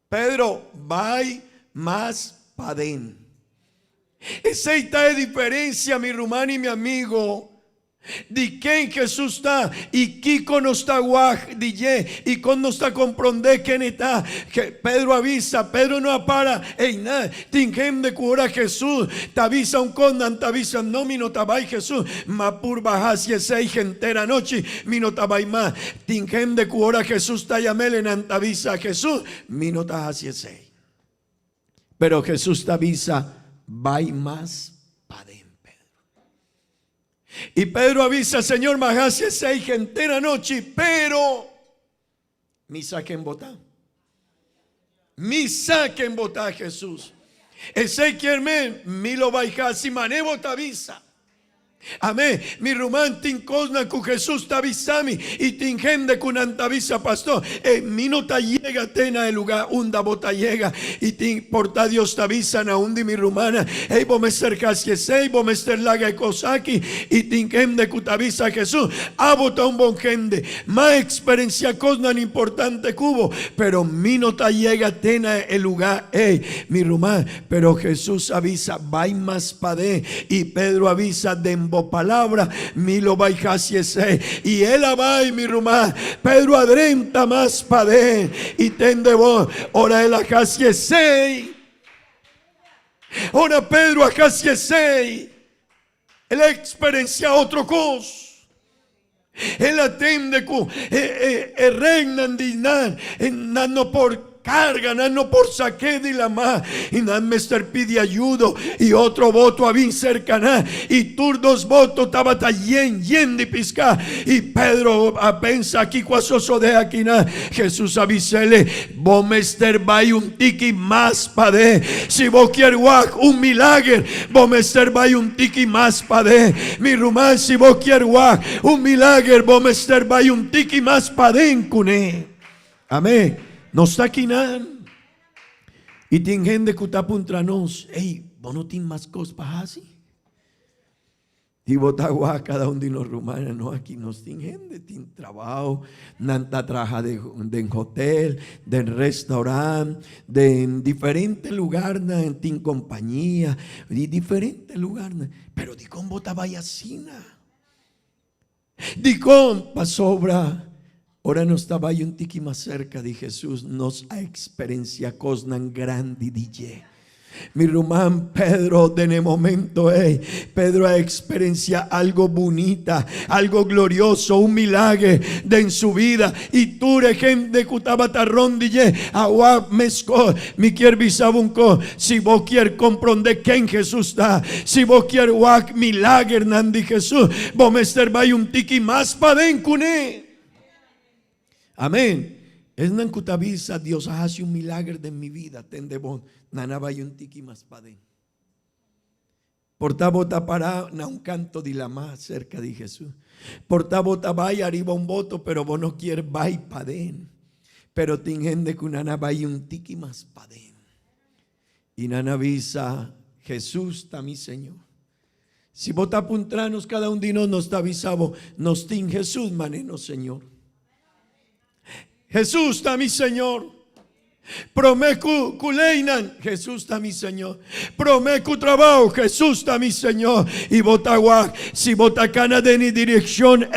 Pedro, vai más padén. Esa es diferencia, mi rumano y mi amigo. De quem Jesús está y Kiko no está guaj DJ y con no está comprende quién está que Pedro avisa, Pedro no para en nada, tingem de cura Jesús, te avisa un condan, te avisa no mi no tabay Jesús, ma pur bajas y ese entera noche mi no tabay más, tingem de cura Jesús ta llamelen te avisa Jesús, mi no tajas y ese. Pero Jesús te avisa, vai más padén. Y Pedro avisa, Señor, majase seis entera noche, pero mi saquen botar. Mi saquen botar Jesús. Ese quiermen, mi lo baija, si manevo te avisa. Amén. Mi rumán tincosna ku Jesús tavisami y tingende kun antavisa pastor. Mi no ta llega tena el lugar unda bota llega y tin porta Dios tavisan a undi mi rumana. Hey bo mester casiesei bo mester laga kosaki y tingende ku tavisa Jesús. Abota un bon gente. Ma experiencia cosnan importante cubo, pero mi no ta llega tena el lugar. Hey mi rumán, pero Jesús avisa vai más pade y Pedro avisa de palabra mi lo vai ese y él vai mi rumá Pedro adrenta más pade y tende vos ora él ese ora Pedro ese él experiencia otro cos él atende cu regnan dinan no por carga, no por saque de la más y nan mester pide ayuda y otro voto a bien cercana y turdos votos estaba yen de pisca y Pedro pensa aquí cuasoso de aquí na Jesús avisele vos mester vai un tiki más pade si vos quieres un milagro vos mester vai un tiki más pade mi rumán si vos quieres un milagro vos mester vai un tiki más pade en cune amén. No está aquí nada. Y tiene gente que está contra nos. Ey, vos no tienes más cosas para así. Y botagua cada uno de los rumanos. No, aquí nos tiene gente, tiene trabajo. Nanta trabaja de hotel, de restaurante, de diferentes lugares, tiene compañía, de diferentes lugares. Pero di con bota vaya sina. Di con pasobra. Ahora no estaba ahí un tiki más cerca de Jesús, nos ha experiencia cosnan grande DJ. Mi rumán Pedro de momento, Pedro ha experiencia algo bonita, algo glorioso, un milagro de en su vida. Y tú gente cutaba tarrón DJ, agua mezco, mi quier bisabunco, si vos quier comprender quién Jesús está, si vos quier guac milagro nandi Jesús, vos mester vay un tiki más pa den cune. Amén. Es nancutavisa, Dios hace un milagro de mi vida. Tendebon, nanaba y un tiki más padén. Portabota para na un canto de la más cerca de Jesús. Portabota vaya arriba un voto, pero vos no quieres vai padén. Pero tingende que nanaba y un tiki más padén. Y nanavisa, Jesús está mi Señor. Si vos apuntranos cada un dino nos está avisado, nos tin Jesús maneno Señor. Jesús está mi Señor. Promecu culeinan, Jesús está mi Señor. Promecu trabajo, Jesús está mi Señor. Y botagua, si botacana de ni dirección,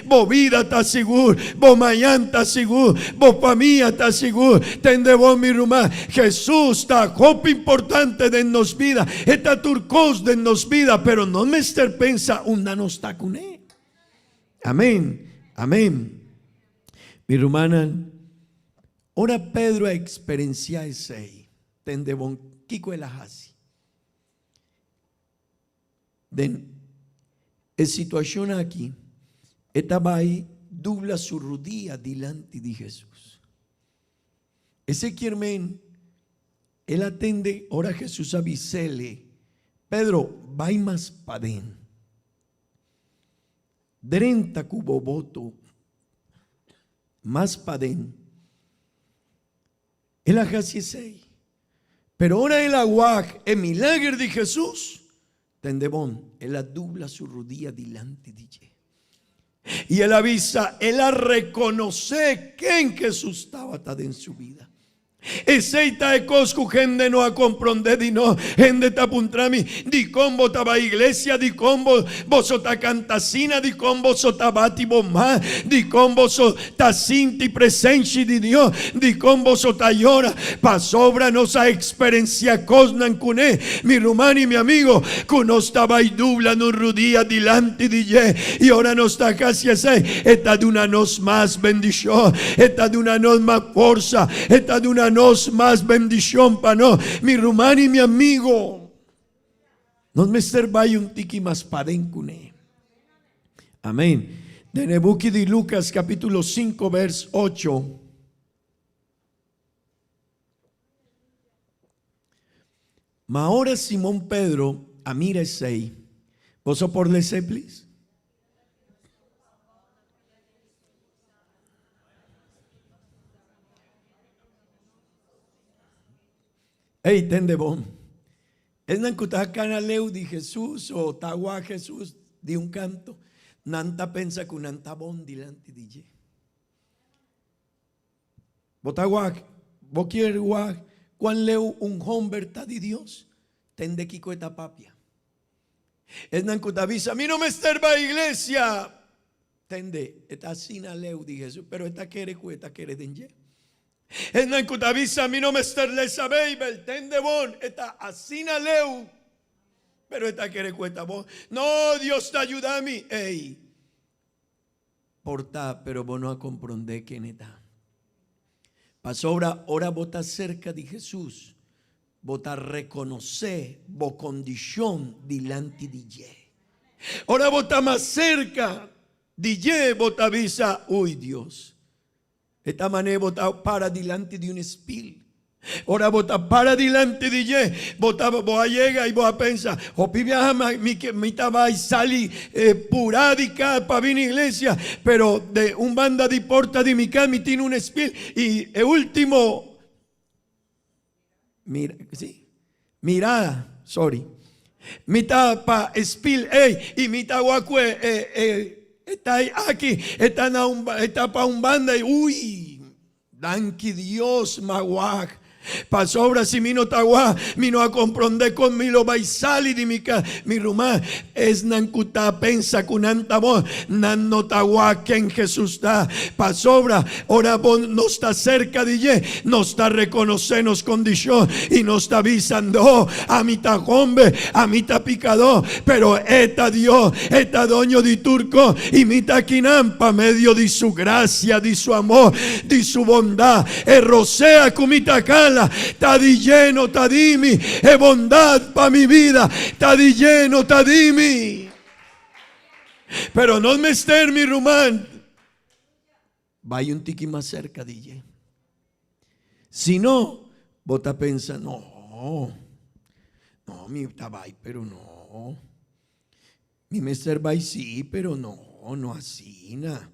bo vida está seguro, bo mañana está seguro, bo familia está seguro. Tende vos mi rumá, Jesús está copo importante de nos vida, está turcos de nos vida, pero no me ester pensa una no está con él. Amén, amén. Mi rumana, ora Pedro a experiencia ese, tende bon kiko el ajasi. Den, la situación aquí, estaba ahí, dobla su rodilla delante de Jesús. Ese quiermen, él atende, ora Jesús avisele, Pedro, vai más padén. 30 cubo voto. Más padén el ajasiesei, pero ahora el aguaj, el milagro de Jesús, tendebón, él dobla su rodilla delante de ella. Y él avisa, él a reconoce quién Jesús estaba en su vida. Eseita e coscu gente no a comprender di no gente tapuntrami di combo taba iglesia di combo vosota cantasina di combo sotabati bomma di combo so tacinti presenci di Dio di combo sotayora pasobra nosa experiencia cosnan cune mi rumani mi amigo cuno staba y dubla no rudía delante di ye y ahora no está casi ese está de una nos más bendición está de una nos más fuerza está de una nos más bendición para no mi rumani mi amigo nos me servai un tiki más padencune amén de Nebuki de Lucas capítulo 5 vers 8 ma ahora Simón Pedro amira sei ¿Vos sos por laissez, please? Hey, tende bom. Es nancuta canaleu de Jesús o tagua Jesús de un canto. Nanta pensa que nanta bon dilante de je. Botagua, vos quieres guag, cuan leu un homberta de Dios, tende kiko eta papia. Es nancuta visa, a mí no me estorba iglesia. Tende, eta sina leu de Jesús, pero esta quiere denje. Es nancuta visa, a mí no me estorba esa beibel, tende bon, eta asina leu. Pero esta quiere cuesta vos. No, Dios te ayuda a mí. Ey, porta, pero vos no comprendés quién está. Pasó ahora vos estás cerca de Jesús. Vos estás reconocer vos condición delante de Ye. Ahora vos estás más cerca de Ye, vos te avisa, uy Dios. Esta manera vos estás para delante de un espíritu. Ahora vos para delante de Ye, vos llega y vos pensar, o pibia mi tabai sali purádica para venir a iglesia, pero de un banda de porta de mi cami tiene un espíritu y el último mirada, sorry, mitad pa espíritu, y mitad guacue está aquí, está pa un banda y uy, danki Dios maguac. Pasó obra si mi no tagua, mi no a comprender con mi lo baisali di mi rumá es nancuta pensa kunanta voz nan no tagua que en Jesús da. Pasó obra, ahora vos no está cerca de ye, no está reconocernos condición y no está avisando a mi tajombe, a mi picador, pero esta Dios, esta doño de turco y mi taquinampa medio de su gracia, de su amor, de su bondad, rosea cumitacala. Está di lleno, está di mi, es bondad para mi vida, está di lleno, está di mi. Pero no me esté mi rumán. Vaya un tiki más cerca, DJ. Si no, vos pensa, no, mi tabay, pero no. Mi mester vai sí, pero no así, na.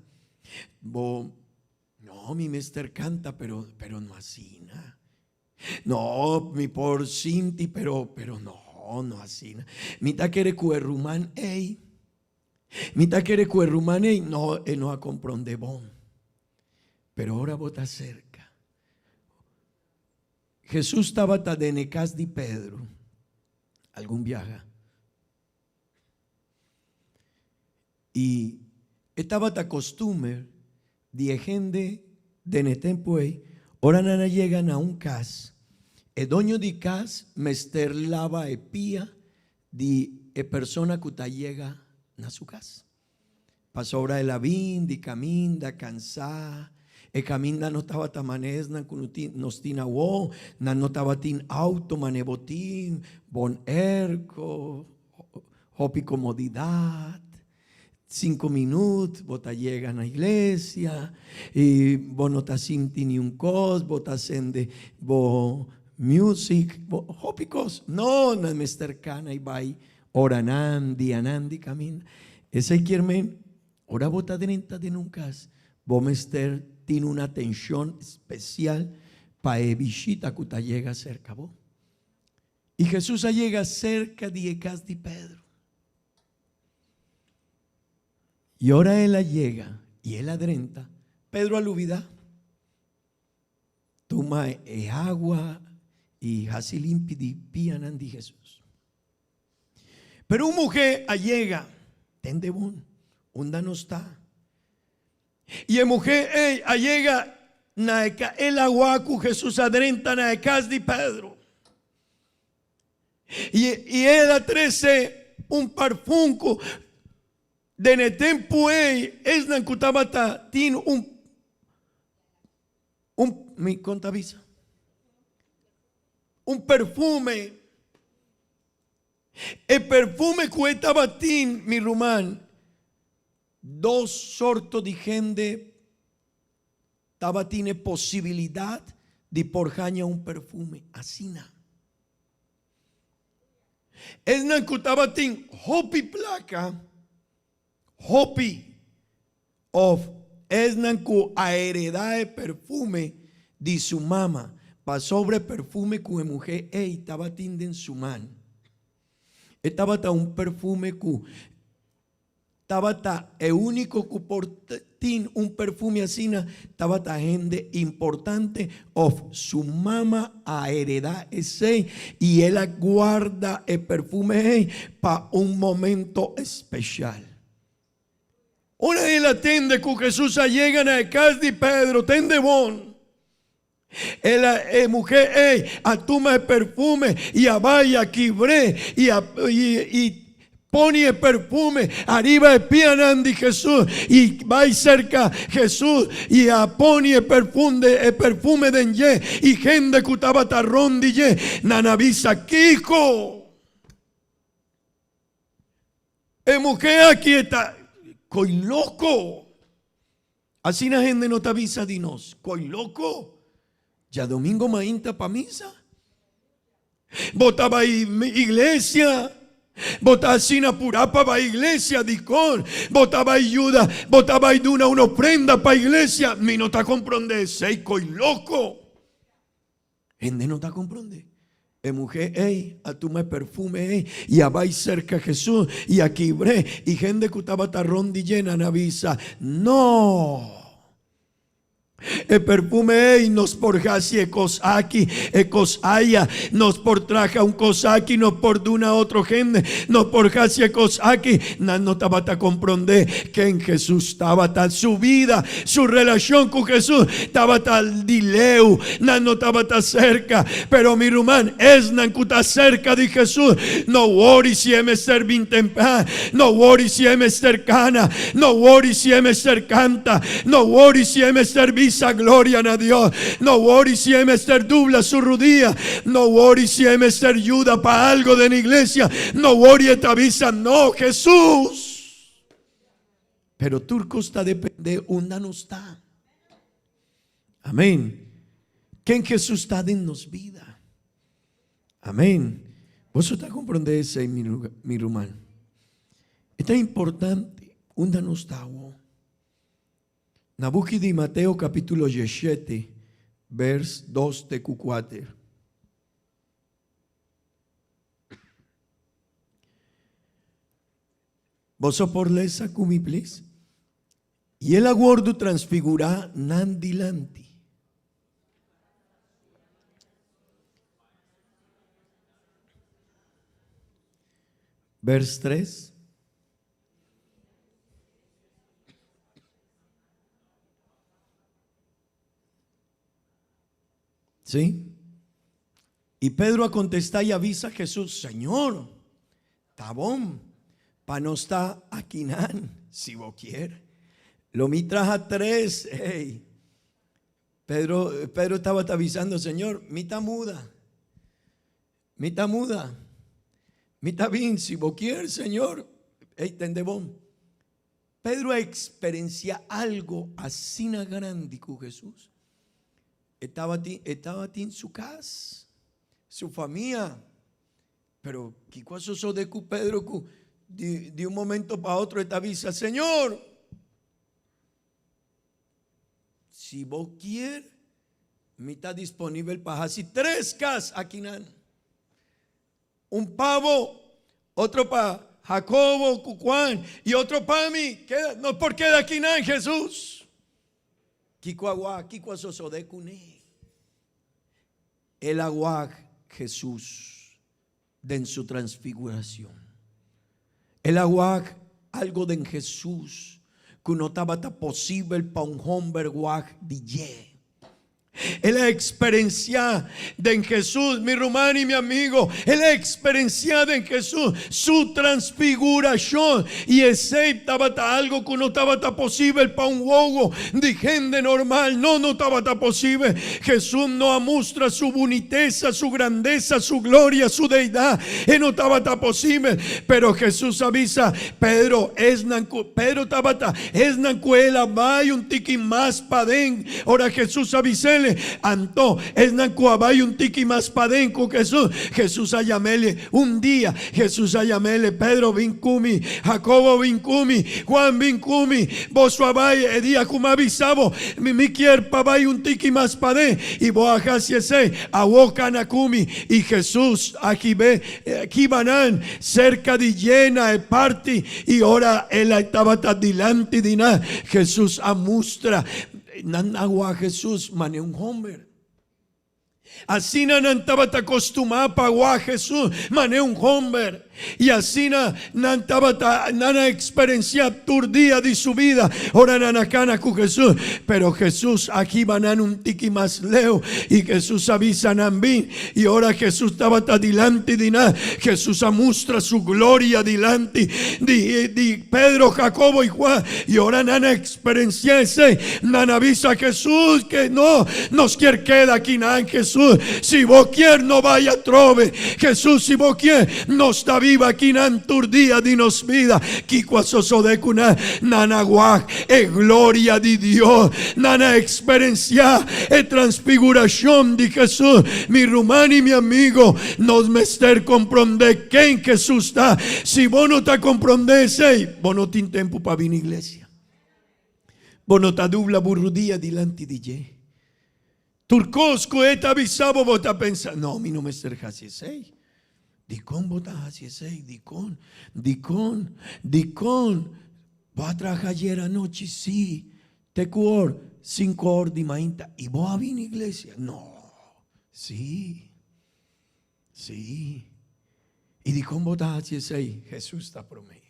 No, mi mester canta, pero no así, na. No, mi por Cinti, pero no así. Mita quiere cuerrumán, ey. Mita quiere cuerrumán, ey. No, no a comprende bon. Pero ahora vota cerca. Jesús estaba de necas de Pedro. Algún viaja. Y estaba ta costumbre de gente de netempo, ey. Ahora nana llegan a un cas. El dueño de cas mester lava e pía de persona que ta llega a su casa. Pasó ahora el avín, de caminda, cansada. El caminda no estaba tamanés, nos tina wo, no estaba tin auto, manebotín, bon erco, hopi comodidad. 5 minutos, vos llegan a la iglesia y vos no estás sintiendo ni un cos, vos estás haciendo music, hópicos. No me cercana y va oranandi, camina. Ese quiere, ahora vos estás dentro de nunca, vos mester tiene una atención especial para evitar que te llega cerca vos. Y Jesús llega cerca de casa de Pedro. Y ahora él llega y él adrenta. Pedro aluvida. Toma agua y así limpia de pianan de Jesús. Pero una mujer llega. Tende bon. Onda no está. Y la mujer llega. El agua que Jesús adrenta na casa de Pedro. Y él trece un parfunco. De netempo es na kutabata tin me contavisa un perfume. El perfume que estaba tin mi rumán. 2 sortos de gente estaba tiene posibilidad de porjaña un perfume así na. Esnan kutabatin hopi placa, hopi of esnan ku aeredae perfume di su mama, pa sobre perfume ku mujer ei tabatin den su man. Tabata un perfume ku tabata e único ku portin un perfume asina tabata gente importante of su mama a heredar ese y él guarda el perfume para un momento especial. Una de la tende ku Jesús llegan a casa de Pedro tende bon. Mujer, atuma el perfume y abaya quibre y pone el perfume arriba de pianandi Jesús y va cerca Jesús y pone el perfume de ye y gente cutabata rondi ye nanavisa kiko. Mujer aquí está coi loco. Así la gente no te avisa de nos, coi loco. Ya domingo mainta pa misa. Botaba iglesia. Botaba sina purapa pa iglesia dicón. Botaba ayuda. Botaba ayuda una ofrenda pa iglesia. Mi no ta comprende sei coi loco. Gente no ta comprende. Mujer, a tu me perfume, y a vai cerca Jesús, y aquí bre, y gente que estaba tarrón de llena navisa. No. El perfume nos por jasi ecosaki, ecosaya, nos por traja un cosaki, nos por duna otro gente, nos por jasi ecosaki, no tabata comprender que en Jesús estaba tal su vida, su relación con Jesús, estaba tal dileu, no tabata cerca, pero mi rumán es nancuta cerca de Jesús, no worry si me ser vintempa, no worry si me cercana, no worry si me cercanta, no worry si me servir. Gloria a Dios. No worry si hay Mr. Dubla su rodilla. No worry si hay Mr. ayuda para algo de la iglesia. No worry te avisa. No, Jesús. Pero turco está depende onda no está. Amén. Que en Jesús está en nos vida. Amén. Vos está comprende ese mi rumán. Está importante. Onda no está. Nabuki de Mateo capítulo 17, vers 2 de 4. Vos por lesa cumi please. Y el aguardo transfigura nandilanti. Vers 3. ¿Sí? Y Pedro a contestar y avisa a Jesús, Señor, tabón, pa no está aquí nan, si vos quieres. Lo mi traja 3, hey. Pedro estaba avisando, Señor, mi está muda, mi está bien, si vos quieres, Señor, hey, tendebón. Pedro experiencia algo así grande con Jesús. Estaba en su casa, su familia, pero ¿qué cosa eso de que Pedro de un momento para otro te avisa, Señor, si vos quieres, me está disponible para hacer 3 casas aquí, un pavo, otro para Jacobo, Juan y otro para mí, no porque de aquí Jesús. El agua Jesús de su transfiguración. El agua algo de Jesús que no estaba posible para un hombre de ye. La experiencia de Jesús, mi hermano y mi amigo, la experiencia de Jesús, su transfiguración, y ese estaba algo que no estaba posible para un huevo de gente normal, no estaba posible. Jesús no muestra su boniteza, su grandeza, su gloria, su deidad, y no estaba posible, pero Jesús avisa, Pedro estaba es nancuela, vaya un tiki más para den. Ahora Jesús avisele, ayamele antó. Es na cuabay un tiki más paden con Jesús. Jesús ayamele un día. Jesús ayamele Pedro vincumi, Jacobo vincumi, Juan vincumi, vos abay edia kumabisabo. Mi quier pabay un tiki más paden. Y boajasiese awokanakumi. Y Jesús aquí ve, aquí banan cerca de llena de party. Y ahora él estaba delante de nada. Jesús amustra nanagua Jesús mane un hombre. Así nantaba acostumbrado para Jesús mane un hombre. Y así nantaba nana experiencia turdía de su vida. Ahora nanacana con Jesús. Pero Jesús aquí van un tiki más leo. Y Jesús avisa nambi. Y ahora Jesús estaba delante de nada. Jesús amustra su gloria delante de Pedro, Jacobo y Juan. Y ahora nana experiencia ese. Nana avisa a Jesús que no nos quiere queda aquí nada en Jesús. Si vos quieres no vaya trove. Jesús si vos quieres no está viva aquí nan turdía dinos vida. Kikuasoso de cuna nanaguaj es gloria de Dios. Nana experiencia es transfiguración de Jesús. Mi rumano y mi amigo nos mester comprende que en Jesús está. Si vos no te comprendes, vos no tienes tiempo para venir a la iglesia. Vos no te dubla burrudía delante de Dios. Turcosco eta avisabo vota pensa. No, mi no me serja así sei. Dicón vota así sei. Dicón. Va a trabajar ayer anoche, sí. Te cuor 5 horas de mañana. ¿Y vos a venir a iglesia? No. Sí. Y dicón vota así sei. Jesús está por mí.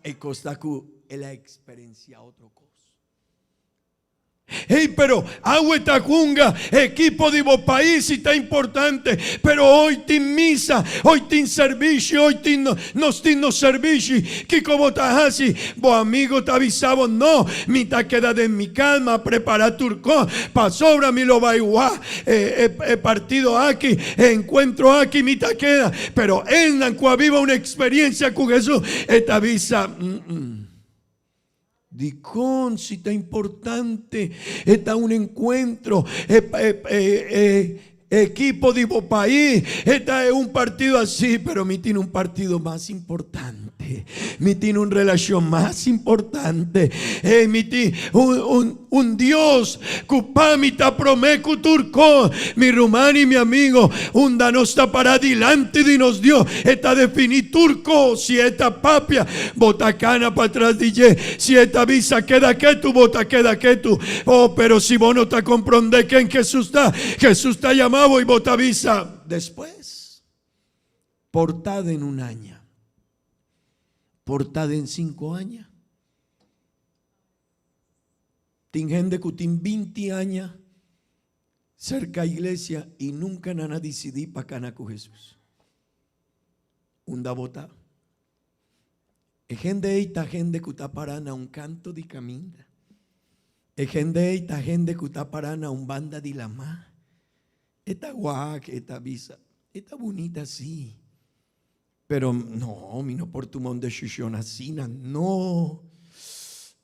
E costa cu la experiencia otro cosa. Hey, pero agua tacunga, equipo de vos país está importante, pero hoy tin misa, hoy tin servicio, hoy tin nos tin no servicio, que como tajasi, vos amigo te avisaba, no, mi ta queda de mi calma, prepara turco, pasobra mi lo va igual, partido aquí, encuentro aquí, mi ta queda, pero en la cual viva una experiencia con Jesús, te avisa, Dicón, si está importante, está un encuentro, equipo de país, está es un partido así, pero mi tiene un partido más importante. Mi tiene una relación más importante. Mi tiene un Dios, cupamita promecu turco, mi rumano y mi amigo, un danosta para adelante de nos Dios. Está definido turco, si esta papia, botacana para atrás de si esta visa queda que tu, bota queda que tu. Oh, pero si vos no te comprendes que en Jesús está llamado y bota visa después. Portada en 1 año. Portada en 5 años. Tin gente que tiene 20 años cerca a iglesia y nunca nana decidí para cana con Jesús. Unda bota. Gente que está parana un canto de camina. Gente que está parana un banda de lama. Esta guac, esta visa, esta bonita sí. Pero no, mi no por tu monde shishonassina, no.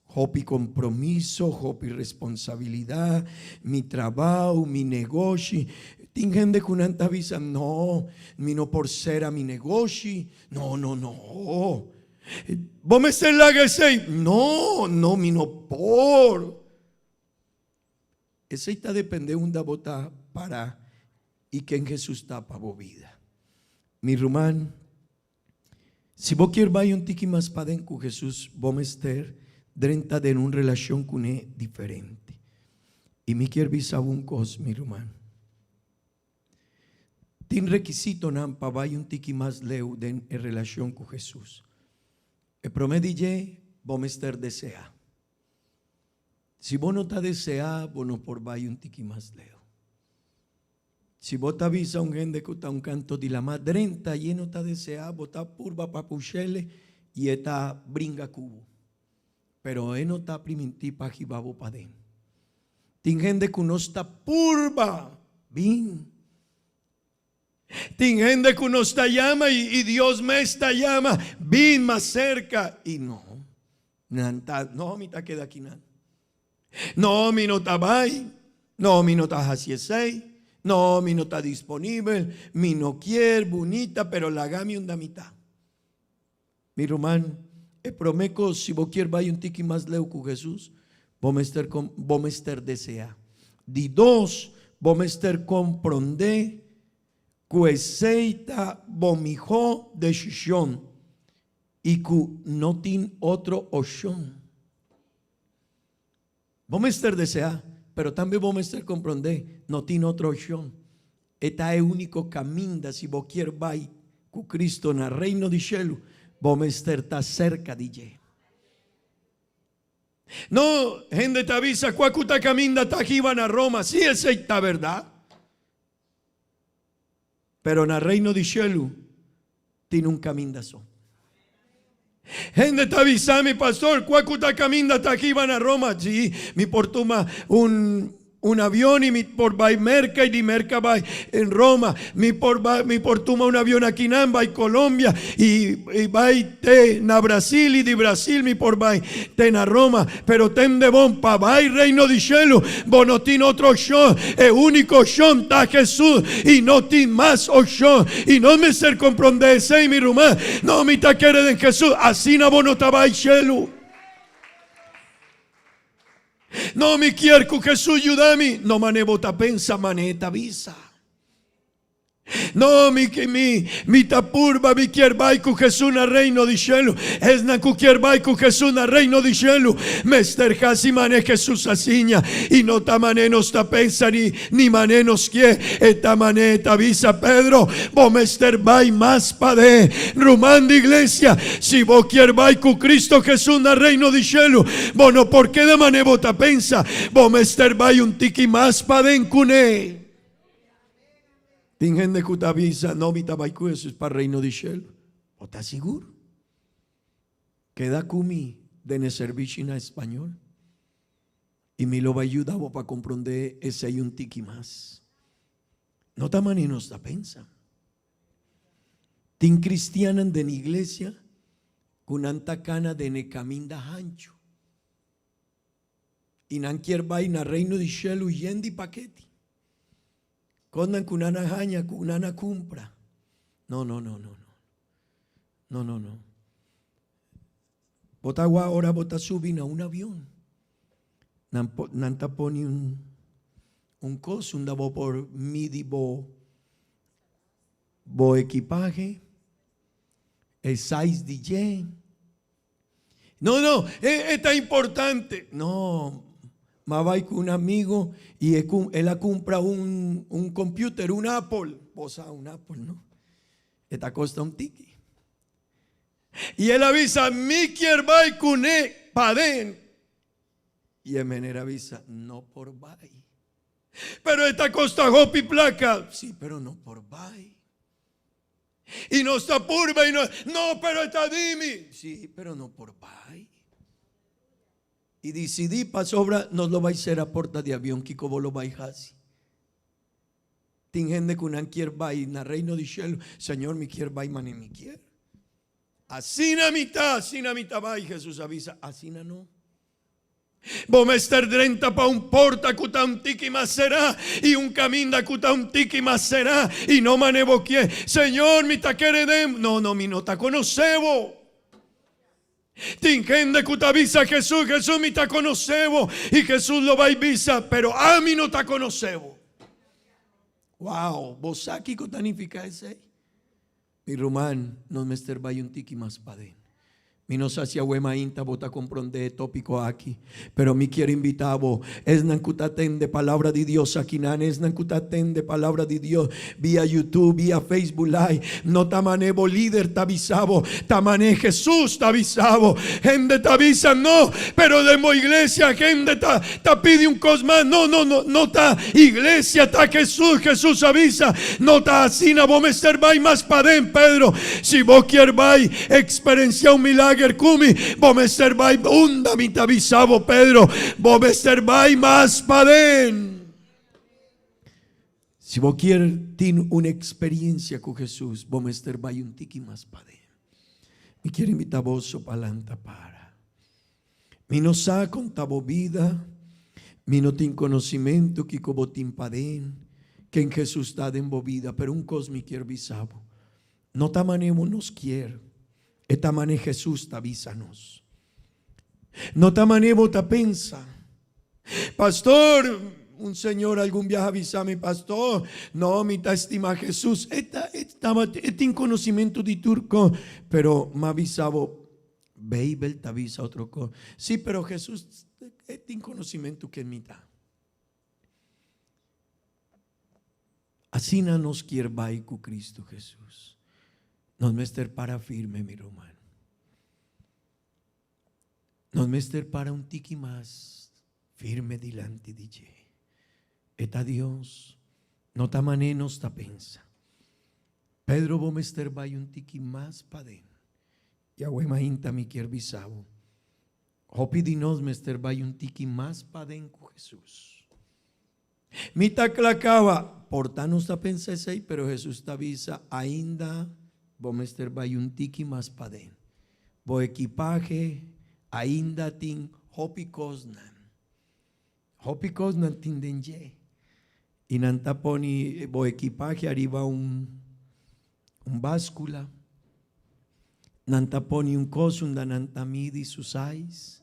Hopi compromiso, hopi responsabilidad, mi trabajo, mi negocio. Tin gente con anta visa, no, mi no por ser a mi negocio, no. ¿Vos me se la que sei? No, mi no por. Ese está depende una bota para y que en Jesús está para vos vida. Mi rumán, si vos quieres vaya un tiki más para con Jesús, vos me estar drenta de una relación con él diferente. Y me quiero visar un cos, mi rumán. Tiene requisito nan para vaya un tiki más leu en relación con Jesús. El promedio vos me estar desea. Si vos no te desea, vos no por vaya un tiki más leu. Si vos te avisa un gente que está un canto de la madrenta y no te desea, vos está purba para puchele y está bringa cubo. Pero él no está primiti para jibabo para den. Tiene gente que no está purba, bien. Tiene gente que no está llama y Dios me está llama, bien más cerca. Y no, mi ta queda aquí nada. No, mi no está ahí. No, mi no está así sei. No, mi no está disponible. Mi no quiere, bonita, pero la gami una mitad. Mi román, prometo, si vos quieres vaya un tiki más leu con Jesús, vos estar desea. Di dos, vos estar comprende, cueseita, vomijo de shishon, y cu no tin otro oshon. Vos estar desea, pero también vos estar comprende, no tin otro oshon. Esta es el único camino, si vos quieres vaya con Cristo en el reino de cielo. Vos está cerca de ella. No, gente te avisa, cuacuta caminda está aquí van a Roma. Sí, esa es la verdad. Pero en el reino de cielo tiene un camino. Gente te avisa, mi pastor, cuacuta caminda está aquí van a Roma. Sí, mi portuma un avión y mi por vai merca y di merca vai en Roma, mi portuma un avión aquí en vai Colombia y vai te na Brasil y di Brasil mi por vai te na Roma, pero ten de bon pa vai reino di cielo, no tin otro show, el único show está Jesús y no tin más show y no me ser comprende sei mi rumá, no mi ta quiere de Jesús, así na no ta vai cielo. No mi quiero que Jesús ayudame. No manevo ta pensa maneta visa. No mi tapurba mi quiero vai con Jesús na reino di cielo. Es na ku quiero vai con Jesús na reino di cielo. Mester casi mané Jesús asiña. Y no ta mané nos ta pensa ni mané nos quiere. Esta mané ta visa Pedro. Vos mester vai más pa de rumán de iglesia. Si vos quiero vai con Cristo Jesús na reino di cielo. Vos no porque de mané vos ta pensa. Vos mester vai un tiki más pa de encuné. Tingen de Cutavisa, no mi tabaiku, eso es para el reino de cielo. ¿O estás seguro? Queda kumi de ne servicio en español. Y me lo va a ayudar para comprender ese hay un tiki más. No ta mani nos da pensa. Tin cristianan de la iglesia con anta cana de ne caminda hancho. Y nan quier vai na reino de cielo yendi paquete. Condan con una jaña, con una compra. No. Bota ahora bota subir a un avión. Nanta pone un coso, un dabo por midi bo equipaje, el size DJ. No, está importante. No. Ma vai con un amigo y él compra un computer, un Apple. Vos sabés, un Apple, ¿no? Esta costa un tiki. Y él avisa, mi quier vai con él, paden. Y el menera avisa, no por vai. Pero esta costa hopi placa. Sí, pero no por vai. Y no está purba y no, pero está dimi. Sí, pero no por vai. Y decidí para sobra, nos lo va a hacer a puerta de avión, que como lo va a hacer. Tin gente que no quiere vai na reino de cielo, Señor, mi quiere vai, mané mi quiere. Así na mitad vai, Jesús avisa, así na no. Vos me estar drenta pa un porta cuta un tiki más será y un camino cuta un tiki más será y no manevo quiere. Señor, mi ta queredem, no, mi no ta conocebo. Tingende cutavisa Jesús mi ta conocebo y Jesús lo va a visa, pero a mí no ta conocebo. Wow, vos aquí cutanifica ese. Mi román no me ester vaya un tiki más padén. Mi no sacia huema inta bota comprende tópico aquí, pero mi quiero invitar vos, es nancutaten de palabra de Dios aquí nan, es nancutaten de palabra de Dios vía YouTube, vía Facebook Live, no tamanebo líder tavisabo, tamane Jesús tavisabo, gente tavisa no, pero demo iglesia, gente ta pide un cosma, no ta iglesia, ta Jesús avisa, no ta asina, vos me servai más padén Pedro, si vos quieres vai experienciar un milagro. Kumi, vos me servai unda mi tavisabo Pedro, vos me servai más padén. Si vos quieres tener una experiencia con Jesús, vos me servai un tiki más padén. Me quiero invitar vos pa'lanta para. Mi no sa con tabo vida, Mi no tin conocimiento que como timpaden, que en Jesús está envolvida, pero un cosmi quiero visabo. No tamanemos nos quiere, esta mane Jesús tavísanos. No tamanemos ta pensa, pastor, un señor algún viaje avisame, pastor, no, mi ta estima Jesús, este inconocimiento de turco, pero me avisabo, Beibel te avisa otro cosa. Sí, pero Jesús, este inconocimiento que es mitad. Así no nos quiere con Cristo Jesús. Nos mester para firme, mi hermano. Nos mester para un tiki más firme delante de Dios. Eta Dios, no ta mané nos ta pensa. Pedro vos mester vai un tiki más pa den. Yahweh mainta mi quier bisabo. Hopi dinos mester vai un tiki más pa den con Jesús. Mi ta clacaba, portanos ta pensa ese, pero Jesús ta visa ainda vos mester vai un tiki más pa den. Bo equipaje ainda tin hopi cosnan. Hopi cosnan tin denye. Y nanta poni bo equipaje arriba un báscula. Nanta poni un coso da nanta midi susais.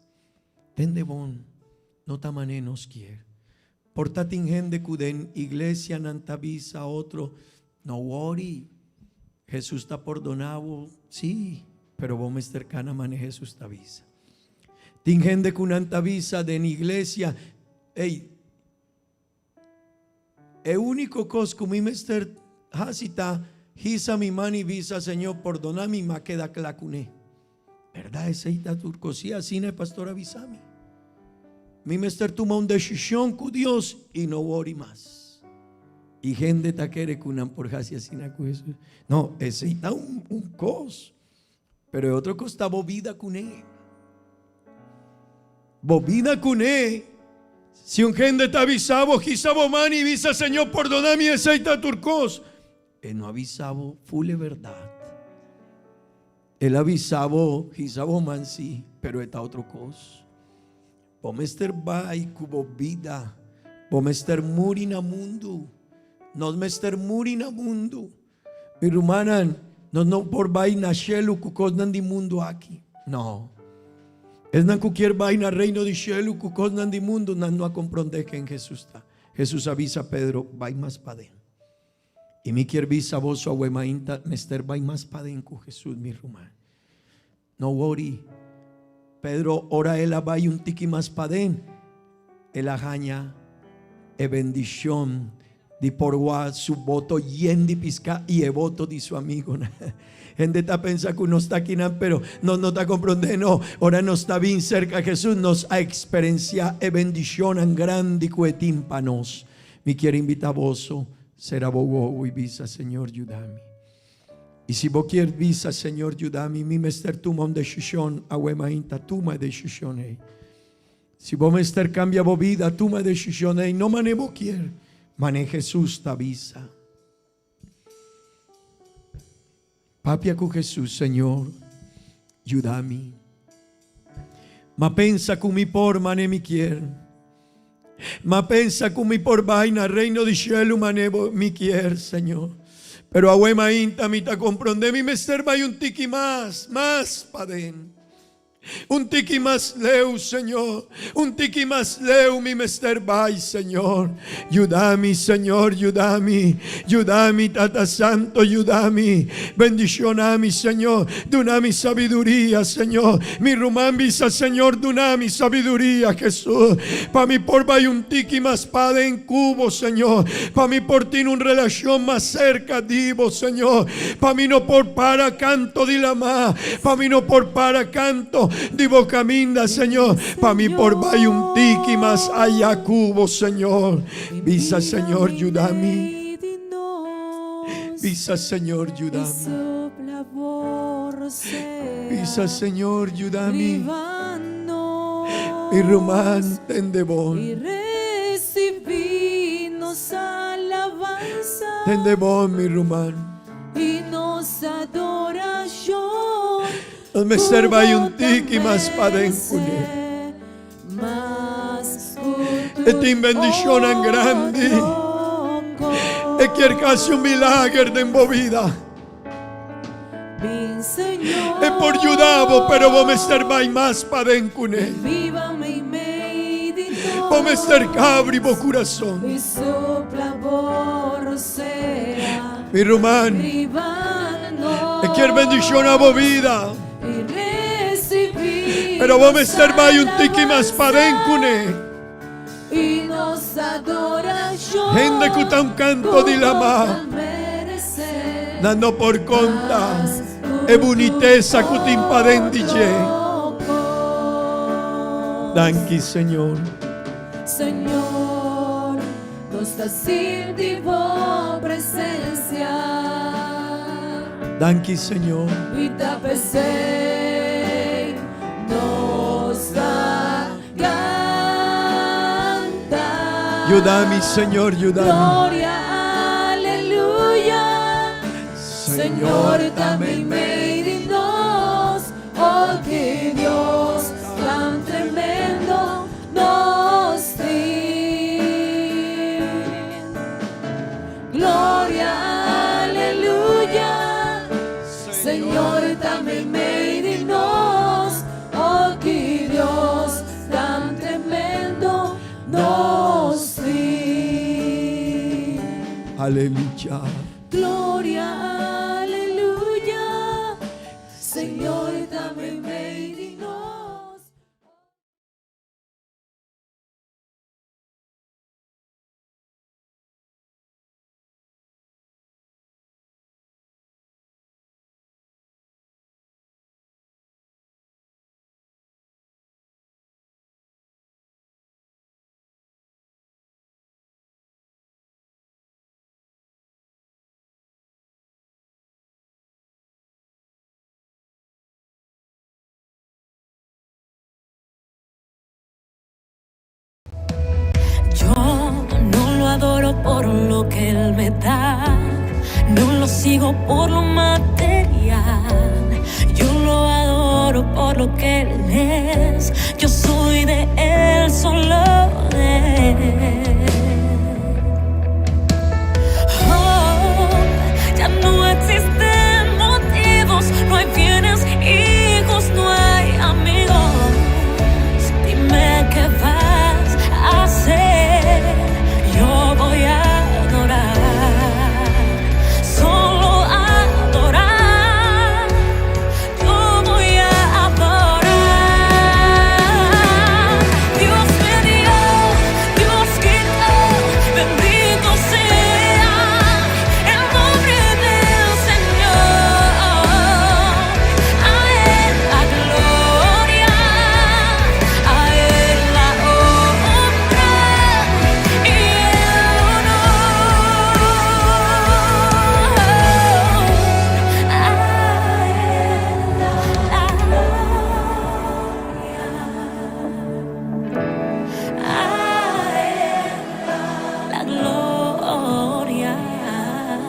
Tende bon, no tamane nos quiere. Portatin gente cuden iglesia nanta visa otro. No worry. Jesús está perdonado, sí, pero vos me cercana mane Jesús te avisa. Tin gente con nanta visa de en iglesia, hey, el único cosa que mi mester hasita hisa mi mani visa, Señor, perdona mi ma queda clacuné. ¿Verdad? Esa ita turcosía, así no es pastor avisami. Mi mester toma una decisión con Dios y no worry más. Y gente ta quiere kunan por hasi así na con Jesús. No, ese ita un cos. Pero el otro cosa está bobida con él. Bobida con él. Si un gente te avisaba, quizabo mani visa, Señor, perdóname ese ita turcos. Él no avisaba, full verdad. Él avisaba, quizabo man sí, pero está otro cosa. Pomester vai cubo vida, pomester muri na mundo, nos mester muri na mundo. Mi hermana, no por vai na shelu kukos nan di mundo aqui. No. Es na cualquier vaina reino de cielo, cucos nan di mundo, no a comprender que en Jesús está. Jesús avisa a Pedro, vai más pa den. Y mi quier visa vos su abuemainta, mester vai más pa den con Jesús, mi hermano. No worry. Pedro, ora él vai un tiki más pa den. Él ajaña, e bendición, di por su voto yendi pisca y e voto di su amigo. Gente está pensando que uno está aquí, pero no está comprendiendo. Ahora no está bien cerca. Jesús nos ha experienciado e bendición en grande que tímpanos. Me quiere invitar a vos, será bobo y visa, Señor, ayúdame. Y si vos quieres visa, Señor, ayúdame. Mi mester toma una decisión, abuema inta, toma decisión. Si vos mester cambia vos vida, toma decisión. No mane vos quiere, mane Jesús te avisa. Papia con Jesús, Señor, ayúdame. Ma pensa con mi por mane mi quiere. Ma pensa con mi por vaina, reino de cielo mane mi quiere, Señor. Pero abuema inta mi ta comprende mi mester vai un tiki más paden. Un tiki más leu, Señor. Un tiki más leu, mi mester vai, Señor. Ayúdame, Señor, ayúdame. Ayúdame, Tata Santo, ayúdame. Bendicioname, Señor. Dunami sabiduría, Señor. Mi rumán visa, Señor, dunami sabiduría, Jesús. Pa mi por vai un tiki más padre en cubo, Señor. Pa mi por tiene una relación más cerca, divo, Señor. Pa mi no por para canto di la ma. Pa mi no por para canto. Divo caminda, Señor, pa' mí por vai un tiki más allá cubo, Señor. Visa, Señor, ayúdame. Visa, Señor, ayúdame. Visa, Señor, ayúdame. Mi román, tendebón. Tendebón, mi román. Y nos adoración. Nos me serva y un tiki más para encunar. Más e ti bendicionan grandi e che hace un milagro en tua vita Vin, Señor, e por ayudavo pero vos me estar vai más pa dentro vívame y medito, vos me estar cabri vo corazón y sopla borrosera, mi romano ribando, e che bendizione vo vida y recibir pero vos me estar vai un tiki más pa dentro y nos adora yo, gente que está un canto di lama dando por conta e bonitezza che ti impadentice. Danki Señor. Señor, nos senti tua presenza, Danki Señor. vita per sei, nos da canta. Ayúdame Señor, ayúdame. Gloria, aleluya. Señor, también made in nos, oh que Dios tan tremendo nos dio. Gloria, aleluya. Señor, también made in nos, oh que Dios tan tremendo nos dio. Aleluya. Gloria, aleluya. Señor, también made in nos. Yo no lo adoro por lo que Él me da, no lo sigo por lo material. Yo lo adoro por lo que Él es, yo soy de Él, solo de Él.